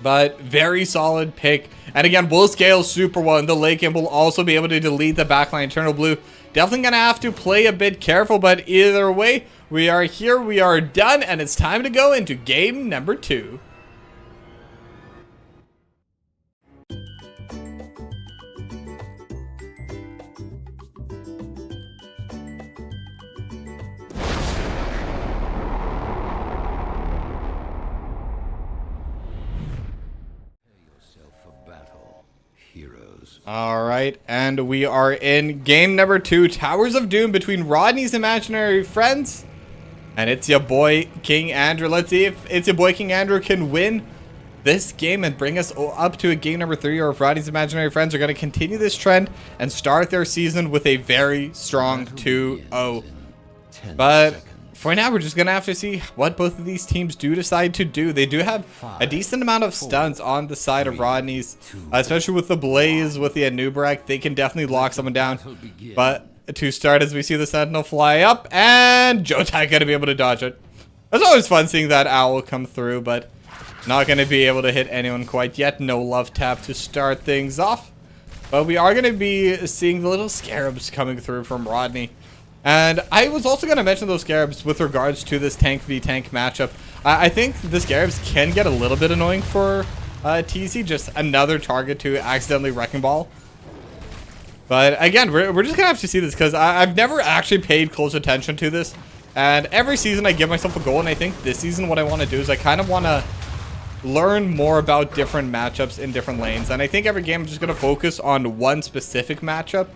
[SPEAKER 1] But very solid pick. And again, will scale super well in the late game. Will also be able to delete the backline. Eternal Blue definitely gonna have to play a bit careful, but either way, we are here, we are done, and it's time to go into game number 2. Alright, and we are in game number 2, Towers of Doom, between Rodney's Imaginary Friends and it's your boy King Andrew. Let's see if it's your boy King Andrew can win this game and bring us up to a game number 3, or if Rodney's Imaginary Friends are going to continue this trend and start their season with a very strong 2-0. But for now, we're just going to have to see what both of these teams do decide to do. They do have a decent amount of stuns on the side of Rodney's, especially with the Blaze, with the Anubarak. They can definitely lock someone down. But to start, as we see the Sentinel fly up, and Jotek going to be able to dodge it. It's always fun seeing that owl come through, but not going to be able to hit anyone quite yet. No love tap to start things off. But we are going to be seeing the little scarabs coming through from Rodney. And I was also going to mention those scarabs with regards to this tank v tank matchup. I think the scarabs can get a little bit annoying for TC, just another target to accidentally Wrecking Ball. But again, we're just going to have to see this, because I've never actually paid close attention to this. And every season I give myself a goal, and I think this season what I want to do is I kind of want to learn more about different matchups in different lanes. And I think every game I'm just going to focus on one specific matchup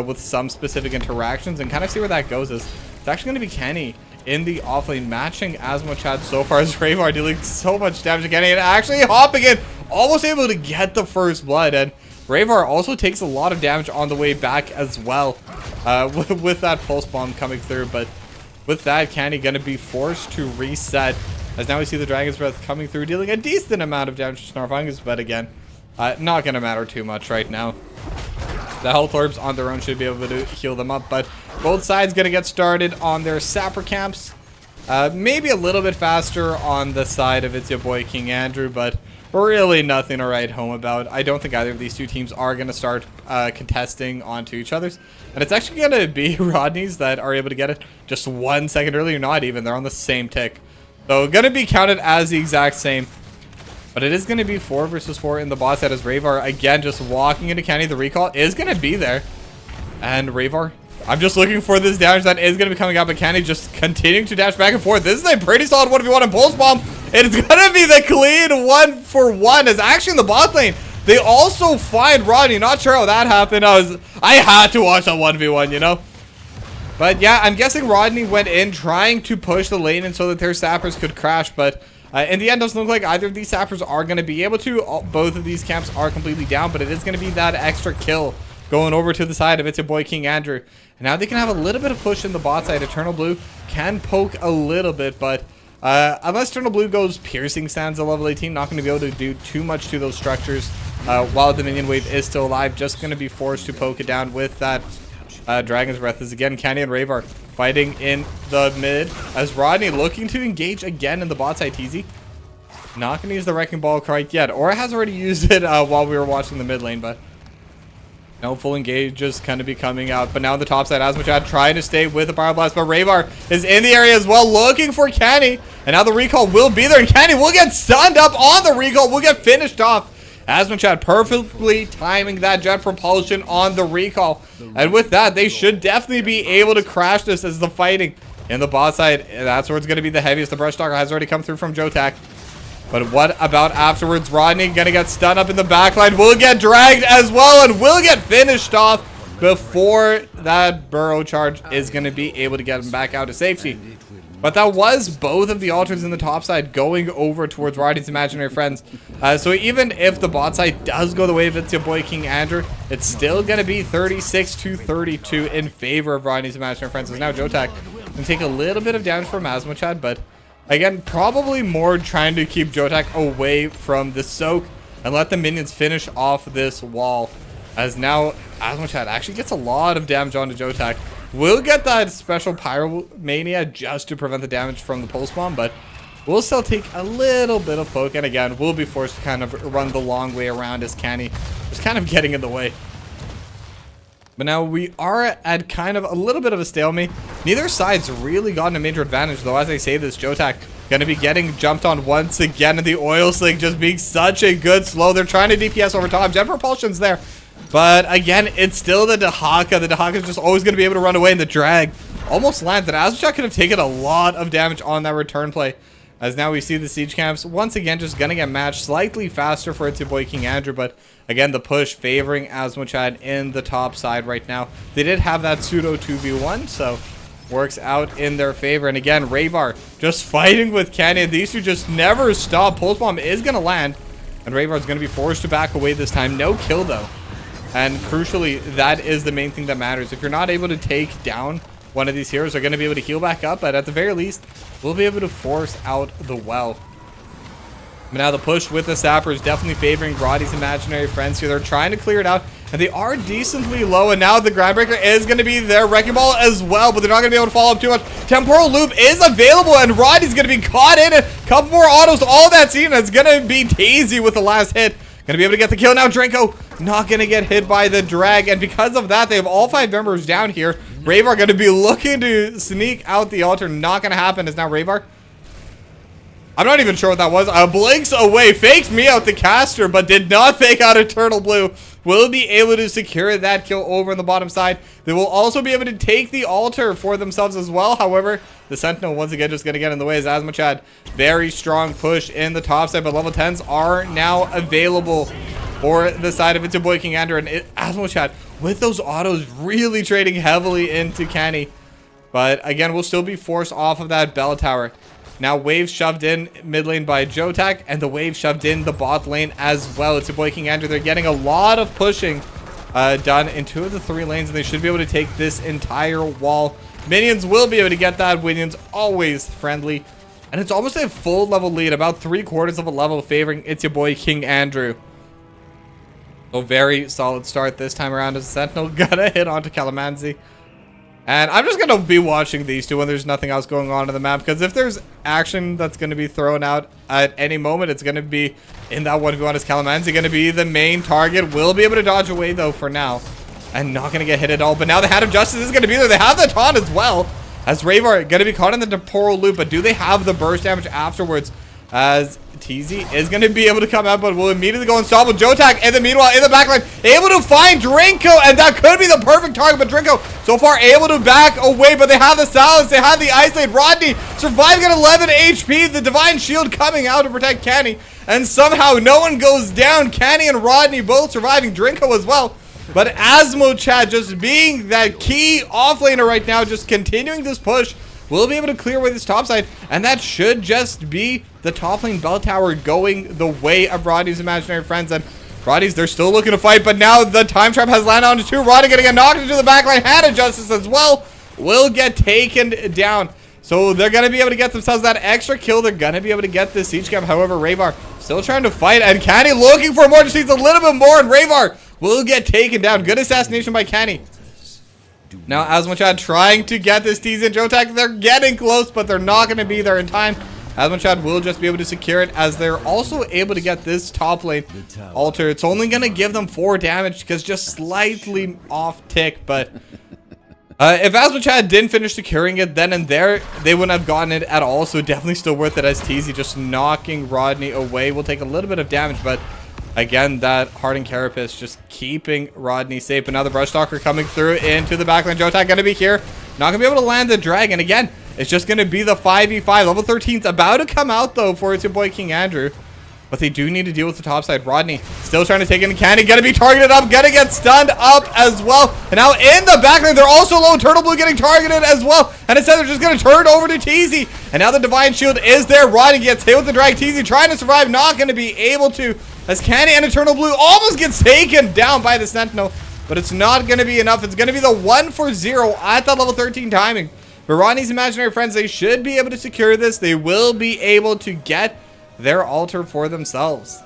[SPEAKER 1] with some specific interactions and kind of see where that goes. It's actually going to be Kenny in the offlane, matching Asmachad so far as Rayvar, dealing so much damage to Kenny and actually hopping in, almost able to get the first blood. And Rayvar also takes a lot of damage on the way back as well with that pulse bomb coming through. But with that, Kenny going to be forced to reset, as now we see the Dragon's Breath coming through, dealing a decent amount of damage to Snarfungus, but again, not going to matter too much right now. The health orbs on their own should be able to heal them up, but both sides going to get started on their sapper camps. Maybe a little bit faster on the side of it's your boy King Andrew, but really nothing to write home about. I don't think either of these two teams are going to start contesting onto each other's. And it's actually going to be Rodney's that are able to get it just 1 second earlier. Not even. They're on the same tick. So going to be counted as the exact same. But it is going to be 4 versus 4 in the bot side, as Rayvar, again, just walking into Kenny. The recall is going to be there. And Rayvar, I'm just looking for this damage that is going to be coming up. But Kenny just continuing to dash back and forth. This is a pretty solid 1v1 on Pulse Bomb. It's going to be the clean 1-for-1. It's actually in the bot lane. They also find Rodney. Not sure how that happened. I had to watch that 1v1, you know. But yeah, I'm guessing Rodney went in trying to push the lane in so that their sappers could crash. But in the end, doesn't look like either of these sappers are going to be able to. Both of these camps are completely down, but it is going to be that extra kill going over to the side of it's your boy King Andrew. And now they can have a little bit of push in the bot side. Eternal Blue can poke a little bit, but unless Eternal Blue goes Piercing Sands at level 18, not going to be able to do too much to those structures while the minion wave is still alive. Just going to be forced to poke it down with that Dragon's Breath. As again, Kenny and Rayvar fighting in the mid as Rodney looking to engage again in the bot side. TZ not gonna use the wrecking ball quite yet, or has already used it while we were watching the mid lane, but no full engage is kind of be coming out. But now on the top side, Asmachad trying to stay with the Power Blast, but Rayvar is in the area as well, looking for Kenny. And now the recall will be there, and Kenny will get stunned up on the recall, will get finished off. Asmachad perfectly timing that jet propulsion on the recall. And with that, they should definitely be able to crash this as the fighting in the bot side. That's where it's going to be the heaviest. The Brush Stalker has already come through from Jotak. But what about afterwards? Rodney gonna get stunned up in the backline, will get dragged as well, and will get finished off before that burrow charge is gonna be able to get him back out to safety. But that was both of the altars in the top side going over towards Rodney's imaginary friends. So even if the bot side does go the way of it's your boy King Andrew, it's still gonna be 36 to 32 in favor of Rodney's imaginary friends. So now Jotak can take a little bit of damage from Asmachad, but again, probably more trying to keep Jotak away from the soak and let the minions finish off this wall. As now Asmachad actually gets a lot of damage onto Jotak. Will get that special Pyromania just to prevent the damage from the pulse bomb, but we'll still take a little bit of poke. And again, we'll be forced to kind of run the long way around as Canny is kind of getting in the way. But now we are at kind of a little bit of a stalemate. Neither side's really gotten a major advantage, though. As I say this, Jotak going to be getting jumped on once again, and the oil slick just being such a good slow. They're trying to DPS over top. Jet propulsion's there. But again, it's still the Dahaka. The Dahaka is just always going to be able to run away, and the drag almost landed. Asmachad could have taken a lot of damage on that return play. As now we see the siege camps once again just gonna get matched slightly faster for its boy King Andrew, but again the push favoring Asmachad in the top side right now. They did have that pseudo 2v1, so works out in their favor. And again, Rayvar just fighting with Canyon. These two just never stop. Pulse bomb is gonna land, and Rayvar's gonna be forced to back away this time. No kill though, and crucially, that is the main thing that matters. If you're not able to take down one of these heroes, are going to be able to heal back up, but at the very least, we'll be able to force out the well. But now the push with the Sapper is definitely favoring Roddy's imaginary friends here. They're trying to clear it out, and they are decently low, and now the Groundbreaker is going to be their Wrecking Ball as well, but they're not going to be able to follow up too much. Temporal Loop is available, and Roddy's going to be caught in it. Couple more autos, all that scene. It's going to be Daisy with the last hit. Going to be able to get the kill now. Drinko not going to get hit by the drag, and because of that, they have all 5 members down here. Rayvar going to be looking to sneak out the altar. Not going to happen. Is now Rayvar. I'm not even sure what that was. Blinks away, faked me out the caster, but did not fake out Eternal Blue. Will be able to secure that kill over on the bottom side. They will also be able to take the altar for themselves as well. However, the Sentinel once again just going to get in the way as Asmachad. Very strong push in the top side, but level 10s are now available for the side of its boy King Andrew. And Asmachad with those autos really trading heavily into Kenny. But again, we'll still be forced off of that bell tower. Now wave shoved in mid lane by Jotak, and the wave shoved in the bot lane as well. It's your boy King Andrew. They're getting a lot of pushing done in 2 of the 3 lanes, and they should be able to take this entire wall. Minions will be able to get that. Minions always friendly. And it's almost a full level lead, about 3/4 of a level favoring it's your boy King Andrew. So very solid start this time around as Sentinel gonna hit onto Calamansi. And I'm just going to be watching these two when there's nothing else going on in the map, because if there's action that's going to be thrown out at any moment, it's going to be in that 1v1 as Calamansi going to be the main target. Will be able to dodge away though for now, and not going to get hit at all. But now the Hand of Justice is going to be there. They have the taunt as well, as Rayvar going to be caught in the temporal loop, but do they have the burst damage afterwards? As TZ is going to be able to come out, but will immediately go and stop with Jotak. And then meanwhile, in the backline, able to find Drinko, and that could be the perfect target. But Drinko so far able to back away, but they have the silence, they have the isolate. Rodney surviving at 11 HP. The Divine Shield coming out to protect Canny, and somehow no one goes down. Canny and Rodney both surviving. Drinko as well. But Asmachad just being that key offlaner right now, just continuing this push. We'll be able to clear away this top side, and that should just be the top lane bell tower going the way of Roddy's imaginary friends. And Roddy's, they're still looking to fight, but now the time trap has landed onto 2. Roddy gonna get knocked into the backline. Hand of Justice as well will get taken down. So they're gonna be able to get themselves that extra kill. They're gonna be able to get this siege camp. However, Rayvar still trying to fight, and Canny looking for more, just needs a little bit more, and Rayvar will get taken down. Good assassination by Canny. Now, Asmochad trying to get this tease in. Jotak, they're getting close, but they're not going to be there in time. Asmochad will just be able to secure it, as they're also able to get this top lane altar. It's only going to give them 4 damage because just slightly off tick, but if Asmochad didn't finish securing it then and there, they wouldn't have gotten it at all. So definitely still worth it, as Teasy just knocking Rodney away will take a little bit of damage, but again, that Hardened Carapace just keeping Rodney safe. But now the Brush Stalker coming through into the backline. Jotak going to be here. Not going to be able to land the dragon. Again, it's just going to be the 5v5. Level 13's about to come out, though, for it's your boy King Andrew. But they do need to deal with the top side. Rodney still trying to take in Candy. Going to be targeted up. Going to get stunned up as well. And now in the backline, they're also low. Turtle Blue getting targeted as well. And instead, they're just going to turn over to Teasy. And now the Divine Shield is there. Rodney gets hit with the drag. Teasy trying to survive. Not going to be able to, as Candy and Eternal Blue almost gets taken down by the Sentinel. But it's not going to be enough. It's going to be the 1 for 0 at that level 13 timing. But Rodney's imaginary friends, they should be able to secure this. They will be able to get their altar for themselves.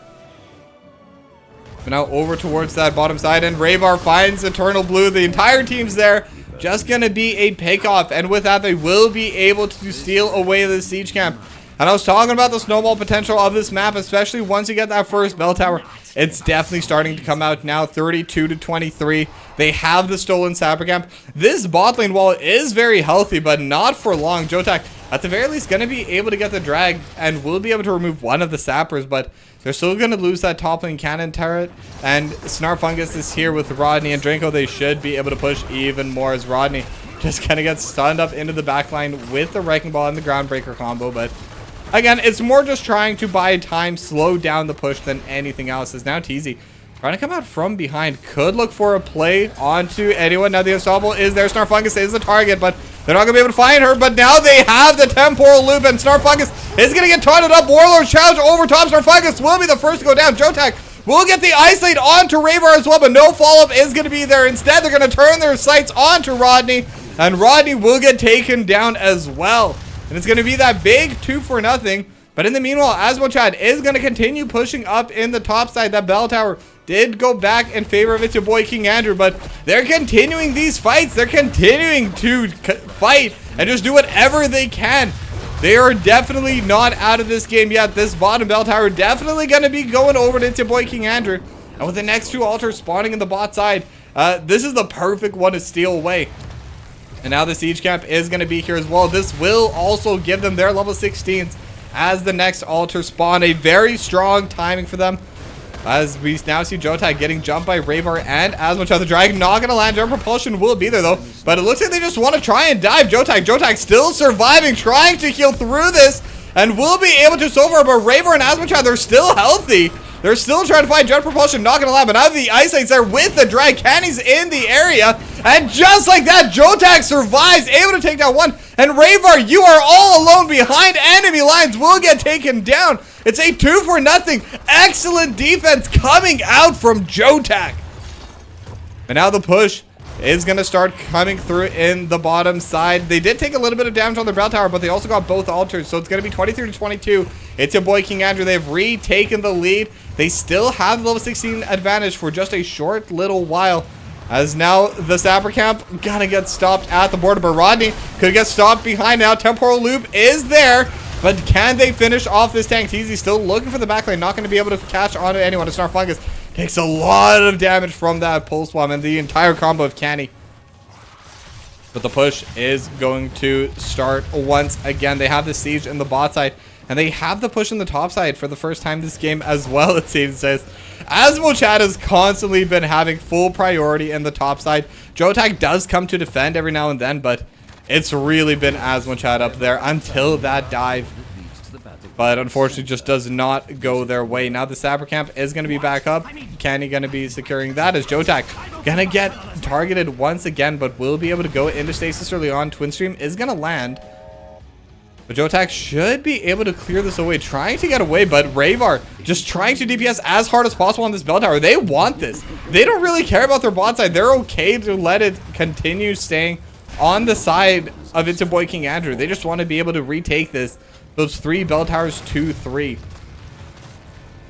[SPEAKER 1] But now over towards that bottom side, and Rayvar finds Eternal Blue. The entire team's there. Just going to be a pick-off. And with that, they will be able to steal away the siege camp. And I was talking about the snowball potential of this map, especially once you get that first bell tower. It's definitely starting to come out now, 32 to 23. They have the stolen sapper camp. This bot lane wall is very healthy, but not for long. Jotak, at the very least, going to be able to get the drag and will be able to remove one of the sappers, but they're still going to lose that top lane cannon turret. And Snarfungus is here with Rodney and Drinko. They should be able to push even more, as Rodney just kind of gets stunned up into the backline with the Wrecking Ball and the Groundbreaker combo. But again, it's more just trying to buy time, slow down the push than anything else. As now Teasy trying to come out from behind, could look for a play onto anyone. Now the Unstoppable is there. Snarfungus is the target, but they're not going to be able to find her. But now they have the Temporal Loop, and Snarfungus is going to get taunted up. Warlord's Challenge over top. Snarfungus will be the first to go down. Jotak will get the Isolate onto Rayvar as well, but no follow-up is going to be there. Instead, they're going to turn their sights onto Rodney, and Rodney will get taken down as well. And it's going to be that big 2 for nothing. But in the meanwhile, Asmochad is going to continue pushing up in the top side. That bell tower did go back in favor of it's your boy King Andrew, but they're continuing these fights. They're continuing to fight and just do whatever they can. They are definitely not out of this game yet. This bottom bell tower definitely going to be going over to it's your boy King Andrew. And with the next 2 altars spawning in the bot side, this is the perfect one to steal away. And now the siege camp is going to be here as well. This will also give them their level 16s as the next altar spawn. A very strong timing for them, as we now see Jotak getting jumped by Rayvar and Asmochad. The dragon not going to land. Jump propulsion will be there though, but it looks like they just want to try and dive. Jotak still surviving, trying to heal through this, and will be able to so far. But Rayvar and Asmochad, they're still healthy. They're still trying to find Jet Propulsion, not going to land, but now the Ice Lane's there with the drag. Canny's in the area, and just like that, Jotak survives, able to take down one, and Rayvar, you are all alone behind enemy lines, will get taken down. It's a 2 for nothing. Excellent defense coming out from Jotak. And now the push is going to start coming through in the bottom side. They did take a little bit of damage on the bell tower, but they also got both altars, so it's going to be 23 to 22. It's your boy King Andrew. They've retaken the lead. They still have the level 16 advantage for just a short little while, as now the Sapper Camp gonna get stopped at the border. But Rodney could get stopped behind now. Temporal Loop is there, but can they finish off this tank? Teasy still looking for the backlane, not going to be able to catch onto anyone. Snarfungus takes a lot of damage from that pulse bomb and the entire combo of Canny. But the push is going to start once again. They have the siege in the bot side, and they have the push in the top side for the first time this game as well, it seems. Asmochad has constantly been having full priority in the top side. Jotak does come to defend every now and then, but it's really been Asmochad up there until that dive. But unfortunately just does not go their way. Now the Sapper Camp is going to be back up. Canny going to be securing that, as Jotak going to get targeted once again, but will be able to go into stasis early on. Twin Stream is going to land, but Jotak should be able to clear this away, trying to get away. But Rayvar just trying to DPS as hard as possible on this bell tower. They want this. They don't really care about their bot side. They're okay to let it continue staying on the side of it's a boy King Andrew. They just want to be able to retake this. Those 3 bell towers, 2-3.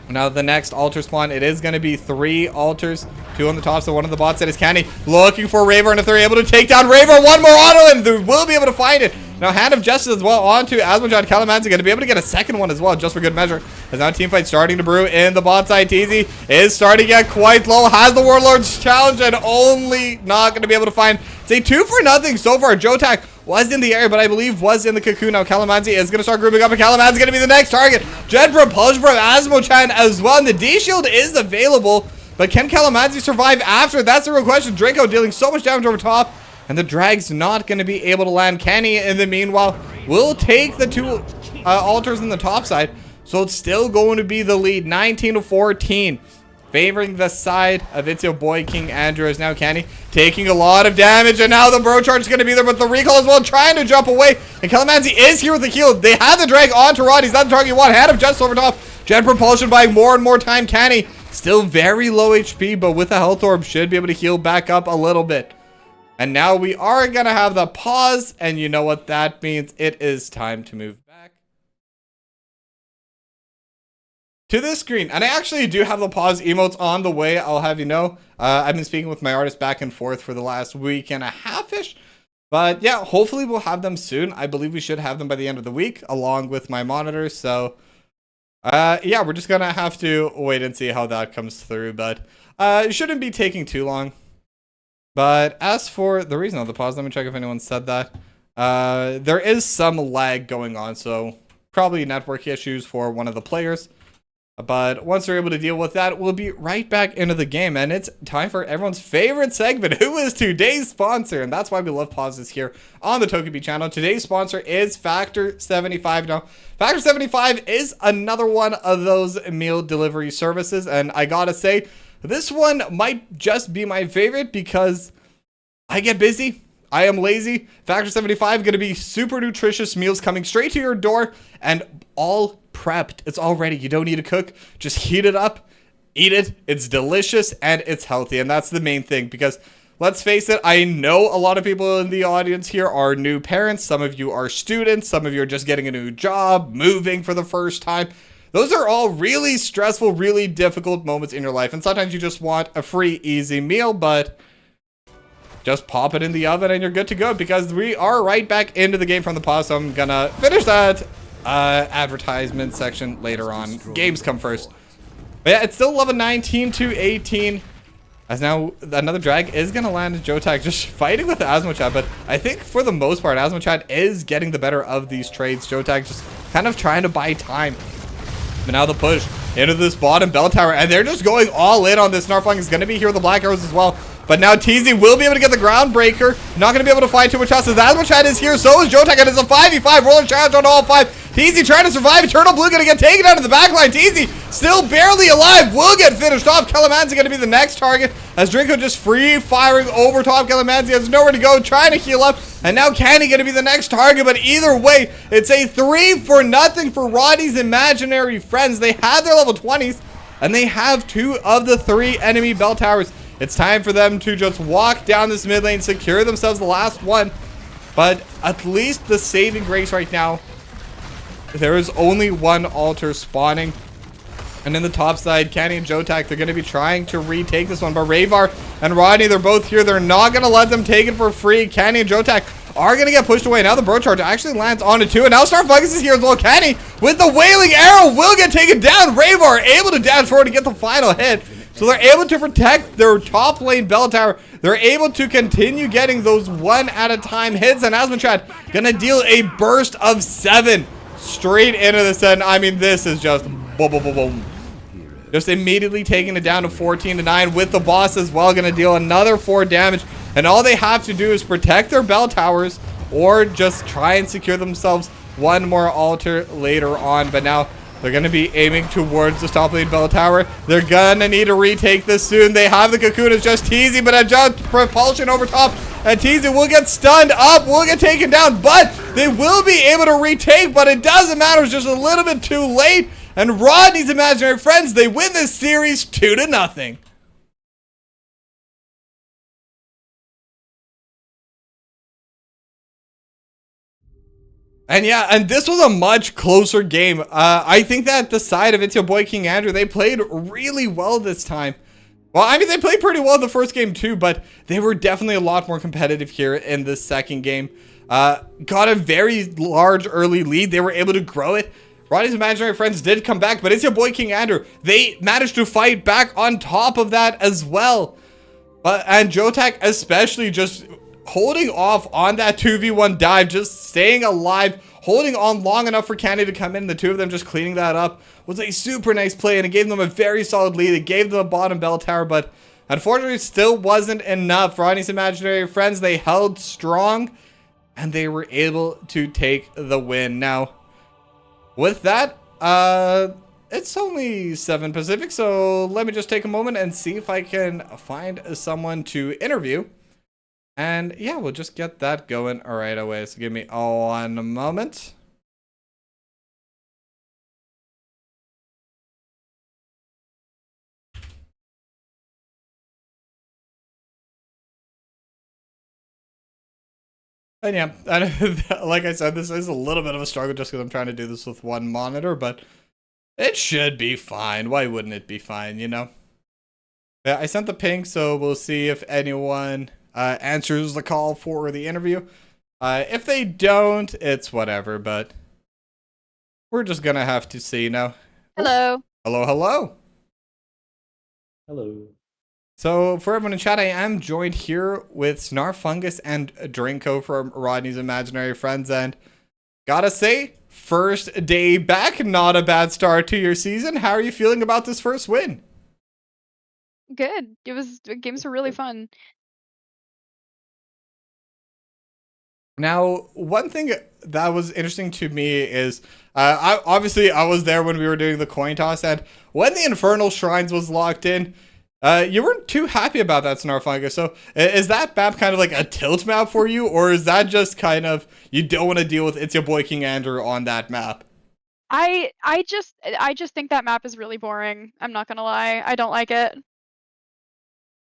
[SPEAKER 1] Now the next altar spawn, it is going to be 3 altars, 2 on the top, so one of the bots that is Candy looking for Raver, and if they're able to take down Raver, one more auto, and they will be able to find it. Now Hand of Justice as well onto Asmojan. Calamanzi going to be able to get a second one as well, just for good measure. As now team fight starting to brew in the bot side. TZ is starting to get quite low, has the Warlord's challenge, and only not going to be able to find. It's a 2-for-0 so far. Jotak was in the air, but I believe was in the cocoon. Now Calamanzi is going to start grouping up, and Calamanzi going to be the next target. Jet propulsion from Asmo-chan as well, and the D-shield is available, but can Calamanzi survive after? That's the real question. Draco dealing so much damage over top, and the drag's not going to be able to land. Kenny, in the meanwhile, will take the 2 altars in the top side, so it's still going to be the lead, 19-14. Favoring the side of It's Your Boy King Andrew. Is now Kenny taking a lot of damage, and now the bro charge is going to be there, but the recall as well trying to jump away, and Calamanzi is here with the heal. They have the drag onto Rodney. He's not the target you want. Hand of Justice over top. Jet propulsion buying more and more time. Kenny still very low HP, but with a health orb should be able to heal back up a little bit. And now we are going to have the pause, and you know what that means. It is time to move back to this screen. And I actually do have the pause emotes on the way, I'll have you know. I've been speaking with my artist back and forth for the last week and a half-ish. But yeah, hopefully we'll have them soon. I believe we should have them by the end of the week, along with my monitors. So yeah, we're just gonna have to wait and see how that comes through. But it shouldn't be taking too long. But as for the reason of the pause, let me check if anyone said that. There is some lag going on, so probably network issues for one of the players. But once we're able to deal with that, we'll be right back into the game. And it's time for everyone's favorite segment, who is today's sponsor. And that's why we love pauses here on the Togepi channel. Today's sponsor is Factor 75. Now, Factor 75 is another one of those meal delivery services. And I gotta say, this one might just be my favorite because I get busy. I am lazy. Factor 75 going to be super nutritious meals coming straight to your door and all prepped. It's all ready. You don't need to cook. Just heat it up, eat it. It's delicious and it's healthy. And that's the main thing, because let's face it, I know a lot of people in the audience here are new parents. Some of you are students. Some of you are just getting a new job, moving for the first time. Those are all really stressful, really difficult moments in your life. And sometimes you just want a free, easy meal, but just pop it in the oven and you're good to go, because we are right back into the game from the pause. So I'm gonna finish that advertisement section later on. Games come first. But yeah, it's still level 19-18. As now another drag is gonna land. Jotak just fighting with Asmochat, but I think for the most part Asmochat is getting the better of these trades. Jotak just kind of trying to buy time. But now the push into this bottom bell tower, and they're just going all in on this. Snarfling is going to be here with the Black Arrows as well. But now TZ will be able to get the Groundbreaker. Not going to be able to find too much else. As Asmochat is here, so is Jotak, and it's a 5v5. Rolling challenge on all 5. TZ trying to survive. Eternal Blue going to get taken out of the backline. TZ still barely alive. Will get finished off. Calamanzi going to be the next target, as Draco just free firing over top. Calamanzi has nowhere to go, trying to heal up. And now Candy going to be the next target. But either way, it's a 3-for-0 for Rodney's imaginary friends. They have their level 20s, and they have 2 of the 3 enemy bell towers. It's time for them to just walk down this mid lane, secure themselves the last one. But at least the saving grace right now, there is only one altar spawning. And in the top side, Kenny and Jotak, they're going to be trying to retake this one. But Rayvar and Rodney, they're both here. They're not going to let them take it for free. Kenny and Jotak are going to get pushed away. Now the bro charge actually lands onto 2. And now Starfuckus is here as well. Kenny with the Wailing Arrow will get taken down. Rayvar able to dash forward to get the final hit. So they're able to protect their top lane bell tower. They're able to continue getting those 1 at a time hits. And Asmochat going to deal a burst of 7 straight into the set. I mean, this is just boom, boom, boom, boom. Just immediately taking it down to 14-9 with the boss as well. Going to deal another 4 damage. And all they have to do is protect their bell towers or just try and secure themselves 1 more altar later on. But now they're going to be aiming towards the top lane bell tower. They're going to need to retake this soon. They have the cocoon. It's just Teasy, but a jump propulsion over top. And Teasy will get stunned up, will get taken down, but they will be able to retake. But it doesn't matter. It's just a little bit too late. And Rodney's imaginary friends, they win this series 2-0. And yeah, and this was a much closer game. I think that the side of It's Your Boy King Andrew, they played really well this time. Well, I mean, they played pretty well the first game too, but they were definitely a lot more competitive here in the second game. Got a very large early lead. They were able to grow it. Rodney's imaginary friends did come back, but It's Your Boy King Andrew, they managed to fight back on top of that as well. And Jotak especially just holding off on that 2v1 dive, just staying alive, holding on long enough for Candy to come in. The two of them just cleaning that up was a super nice play, and it gave them a very solid lead. It gave them a bottom bell tower, but unfortunately still wasn't enough. Rodney's imaginary friends, they held strong, and they were able to take the win. Now, with that, it's only 7 Pacific, so let me just take a moment and see if I can find someone to interview. And yeah, we'll just get that going right away. So give me 1 moment. And yeah, like I said, this is a little bit of a struggle just because I'm trying to do this with one monitor, but it should be fine. Why wouldn't it be fine, you know? Yeah, I sent the ping, so we'll see if anyone answers the call for the interview. If they don't, it's whatever, but we're just gonna have to see now.
[SPEAKER 2] Hello.
[SPEAKER 1] Hello, hello.
[SPEAKER 3] Hello.
[SPEAKER 1] So for everyone in chat, I am joined here with Snarfungus and Drinko from Rodney's Imaginary Friends, and gotta say, first day back, not a bad start to your season. How are you feeling about this first win?
[SPEAKER 2] Good. The games were really fun.
[SPEAKER 1] Now, one thing that was interesting to me is, I was there when we were doing the coin toss, and when the Infernal Shrines was locked in, you weren't too happy about that, Snarfungus. So, is that map kind of like a tilt map for you, or is that just kind of you don't want to deal with It's Your Boy King Andrew on that map?
[SPEAKER 2] I just think that map is really boring. I'm not gonna lie. I don't like it.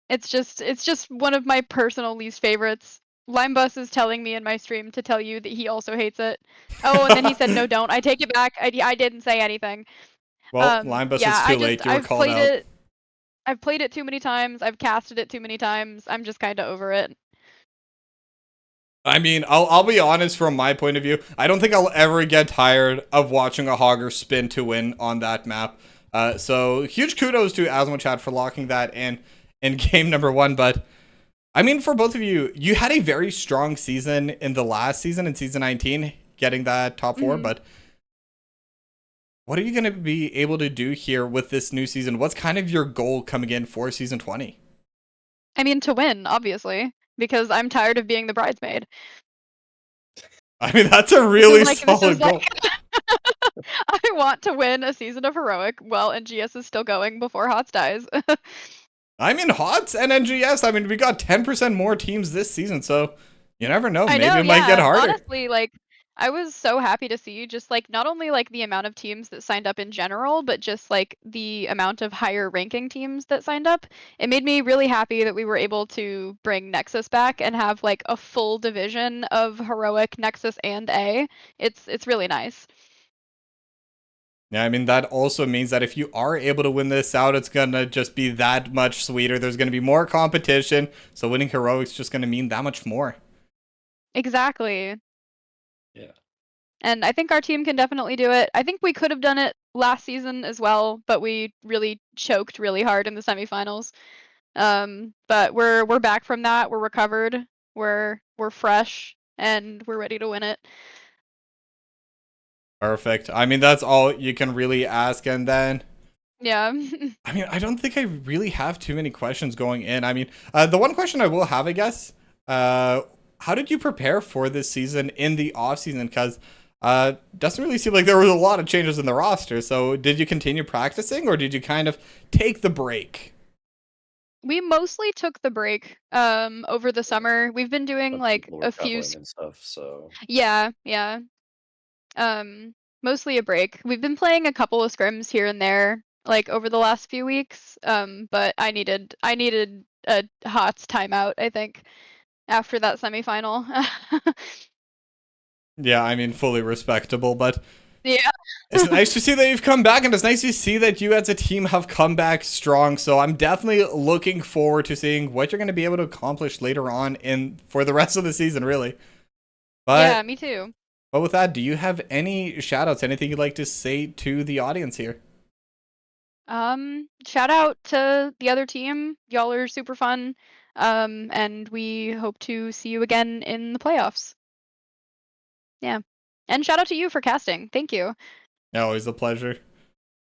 [SPEAKER 2] It's just one of my personal least favorites. Limebus is telling me in my stream to tell you that he also hates it. Oh, and then he said no, don't. I take it back. I didn't say anything.
[SPEAKER 1] Well, Linebus,
[SPEAKER 2] Yeah,
[SPEAKER 1] it's too late. You were
[SPEAKER 2] I've
[SPEAKER 1] called
[SPEAKER 2] played
[SPEAKER 1] out.
[SPEAKER 2] it. I've played it too many times. I've casted it too many times. I'm just kind of over it.
[SPEAKER 1] I mean, I'll be honest from my point of view. I don't think I'll ever get tired of watching a Hogger spin to win on that map. So huge kudos to Asmochat for locking that in game number 1. But I mean, for both of you, you had a very strong season in the last season, in season 19, getting that top 4.
[SPEAKER 2] Mhm.
[SPEAKER 1] But what are you going to be able to do here with this new season? What's kind of your goal coming in for season 20?
[SPEAKER 2] I mean, to win, obviously, because I'm tired of being the bridesmaid.
[SPEAKER 1] I mean, that's a
[SPEAKER 2] This is
[SPEAKER 1] really
[SPEAKER 2] like this is
[SPEAKER 1] solid
[SPEAKER 2] like
[SPEAKER 1] goal.
[SPEAKER 2] I want to win a season of heroic while NGS is still going before HOTS dies.
[SPEAKER 1] I mean, HOTS and NGS, I mean, we got 10% more teams this season, so you never know.
[SPEAKER 2] I
[SPEAKER 1] Maybe
[SPEAKER 2] know,
[SPEAKER 1] it might get
[SPEAKER 2] yeah.
[SPEAKER 1] harder.
[SPEAKER 2] Honestly, like I was so happy to see just like not only like the amount of teams that signed up in general, but just like the amount of higher ranking teams that signed up. It made me really happy that we were able to bring Nexus back and have like a full division of heroic, Nexus, and A. It's really nice.
[SPEAKER 1] Yeah, I mean, that also means that if you are able to win this out, it's going to just be that much sweeter. There's going to be more competition, so winning heroics just going to mean that much more.
[SPEAKER 2] Exactly.
[SPEAKER 3] Yeah.
[SPEAKER 2] And I think our team can definitely do it. I think we could have done it last season as well, but we really choked really hard in the semifinals. But we're back from that. We're recovered. We're fresh, and we're ready to win it.
[SPEAKER 1] Perfect. I mean, that's all you can really ask. And then,
[SPEAKER 2] Yeah.
[SPEAKER 1] I mean, I don't think I really have too many questions going in. I mean, the one question I will have, I guess, how did you prepare for this season in the off season? Because doesn't really seem like there was a lot of changes in the roster. So did you continue practicing, or did you kind of take the break?
[SPEAKER 2] We mostly took the break over the summer. We've been doing
[SPEAKER 3] But
[SPEAKER 2] like
[SPEAKER 3] people were
[SPEAKER 2] a few
[SPEAKER 3] traveling and stuff, so
[SPEAKER 2] yeah, yeah. Mostly a break. We've been playing a couple of scrims here and there, like over the last few weeks. But I needed a HOTS timeout, I think, after that semifinal.
[SPEAKER 1] Yeah, I mean, fully respectable, but
[SPEAKER 2] Yeah.
[SPEAKER 1] it's nice to see that you've come back, and it's nice to see that you as a team have come back strong. So I'm definitely looking forward to seeing what you're going to be able to accomplish later on in for the rest of the season, really.
[SPEAKER 2] Yeah,
[SPEAKER 1] But
[SPEAKER 2] me too.
[SPEAKER 1] but with that, do you have any shout outs, anything you'd like to say to the audience here?
[SPEAKER 2] Shout out to the other team. Y'all are super fun. And we hope to see you again in the playoffs. Yeah. And shout out to you for casting. Thank you.
[SPEAKER 1] Always a pleasure.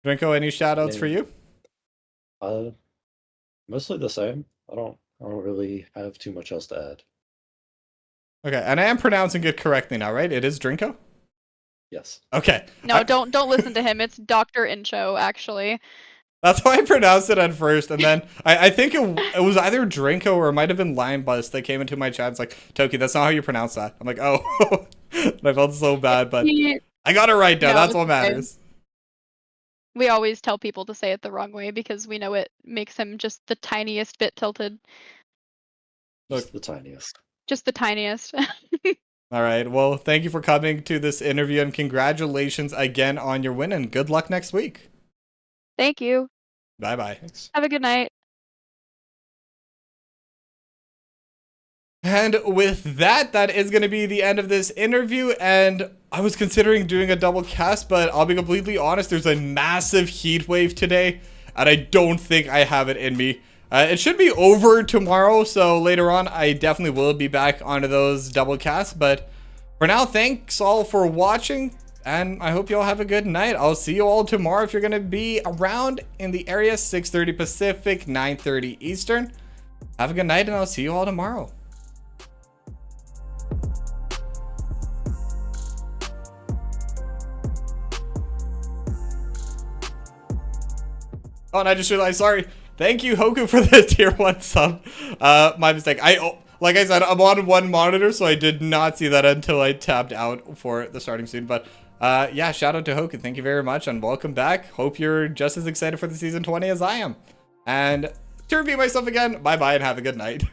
[SPEAKER 1] Drinko, any shout outs for
[SPEAKER 3] Yeah.
[SPEAKER 1] you?
[SPEAKER 3] Mostly the same. I don't really have too much else to add.
[SPEAKER 1] Okay, and I am pronouncing it correctly now, right? It is Drinko?
[SPEAKER 3] Yes.
[SPEAKER 1] Okay.
[SPEAKER 2] No, don't listen to him. It's Dr. Incho, actually.
[SPEAKER 1] That's how I pronounced it at first, and then I think it was either Drinko or it might have been Lion Buzz that came into my chat. It's like, Toki, that's not how you pronounce that. I'm like, oh. And I felt so bad, but I got it right now.
[SPEAKER 2] No,
[SPEAKER 1] That's
[SPEAKER 2] it's
[SPEAKER 1] what
[SPEAKER 2] okay.
[SPEAKER 1] matters.
[SPEAKER 2] We always tell people to say it the wrong way because we know it makes him just the tiniest bit tilted.
[SPEAKER 1] Look.
[SPEAKER 3] Just the tiniest.
[SPEAKER 2] Just the tiniest.
[SPEAKER 1] All right. Well, thank you for coming to this interview, and congratulations again on your win, and good luck next week.
[SPEAKER 2] Thank you.
[SPEAKER 1] Bye-bye.
[SPEAKER 3] Thanks.
[SPEAKER 2] Have a good night.
[SPEAKER 1] And with that, that is going to be the end of this interview. And I was considering doing a double cast, but I'll be completely honest, there's a massive heat wave today, and I don't think I have it in me. It should be over tomorrow, so later on, I definitely will be back onto those double casts. But for now, thanks all for watching, and I hope you all have a good night. I'll see you all tomorrow if you're going to be around in the area, 6:30 Pacific, 9:30 Eastern. Have a good night, and I'll see you all tomorrow. Oh, and I just realized, sorry. Thank you, Hoku, for the tier 1 sub. My mistake. Like I said, I'm on one monitor, so I did not see that until I tapped out for the starting soon. But yeah, shout out to Hoku. Thank you very much, and welcome back. Hope you're just as excited for the season 20 as I am. And to repeat myself again, bye-bye and have a good night.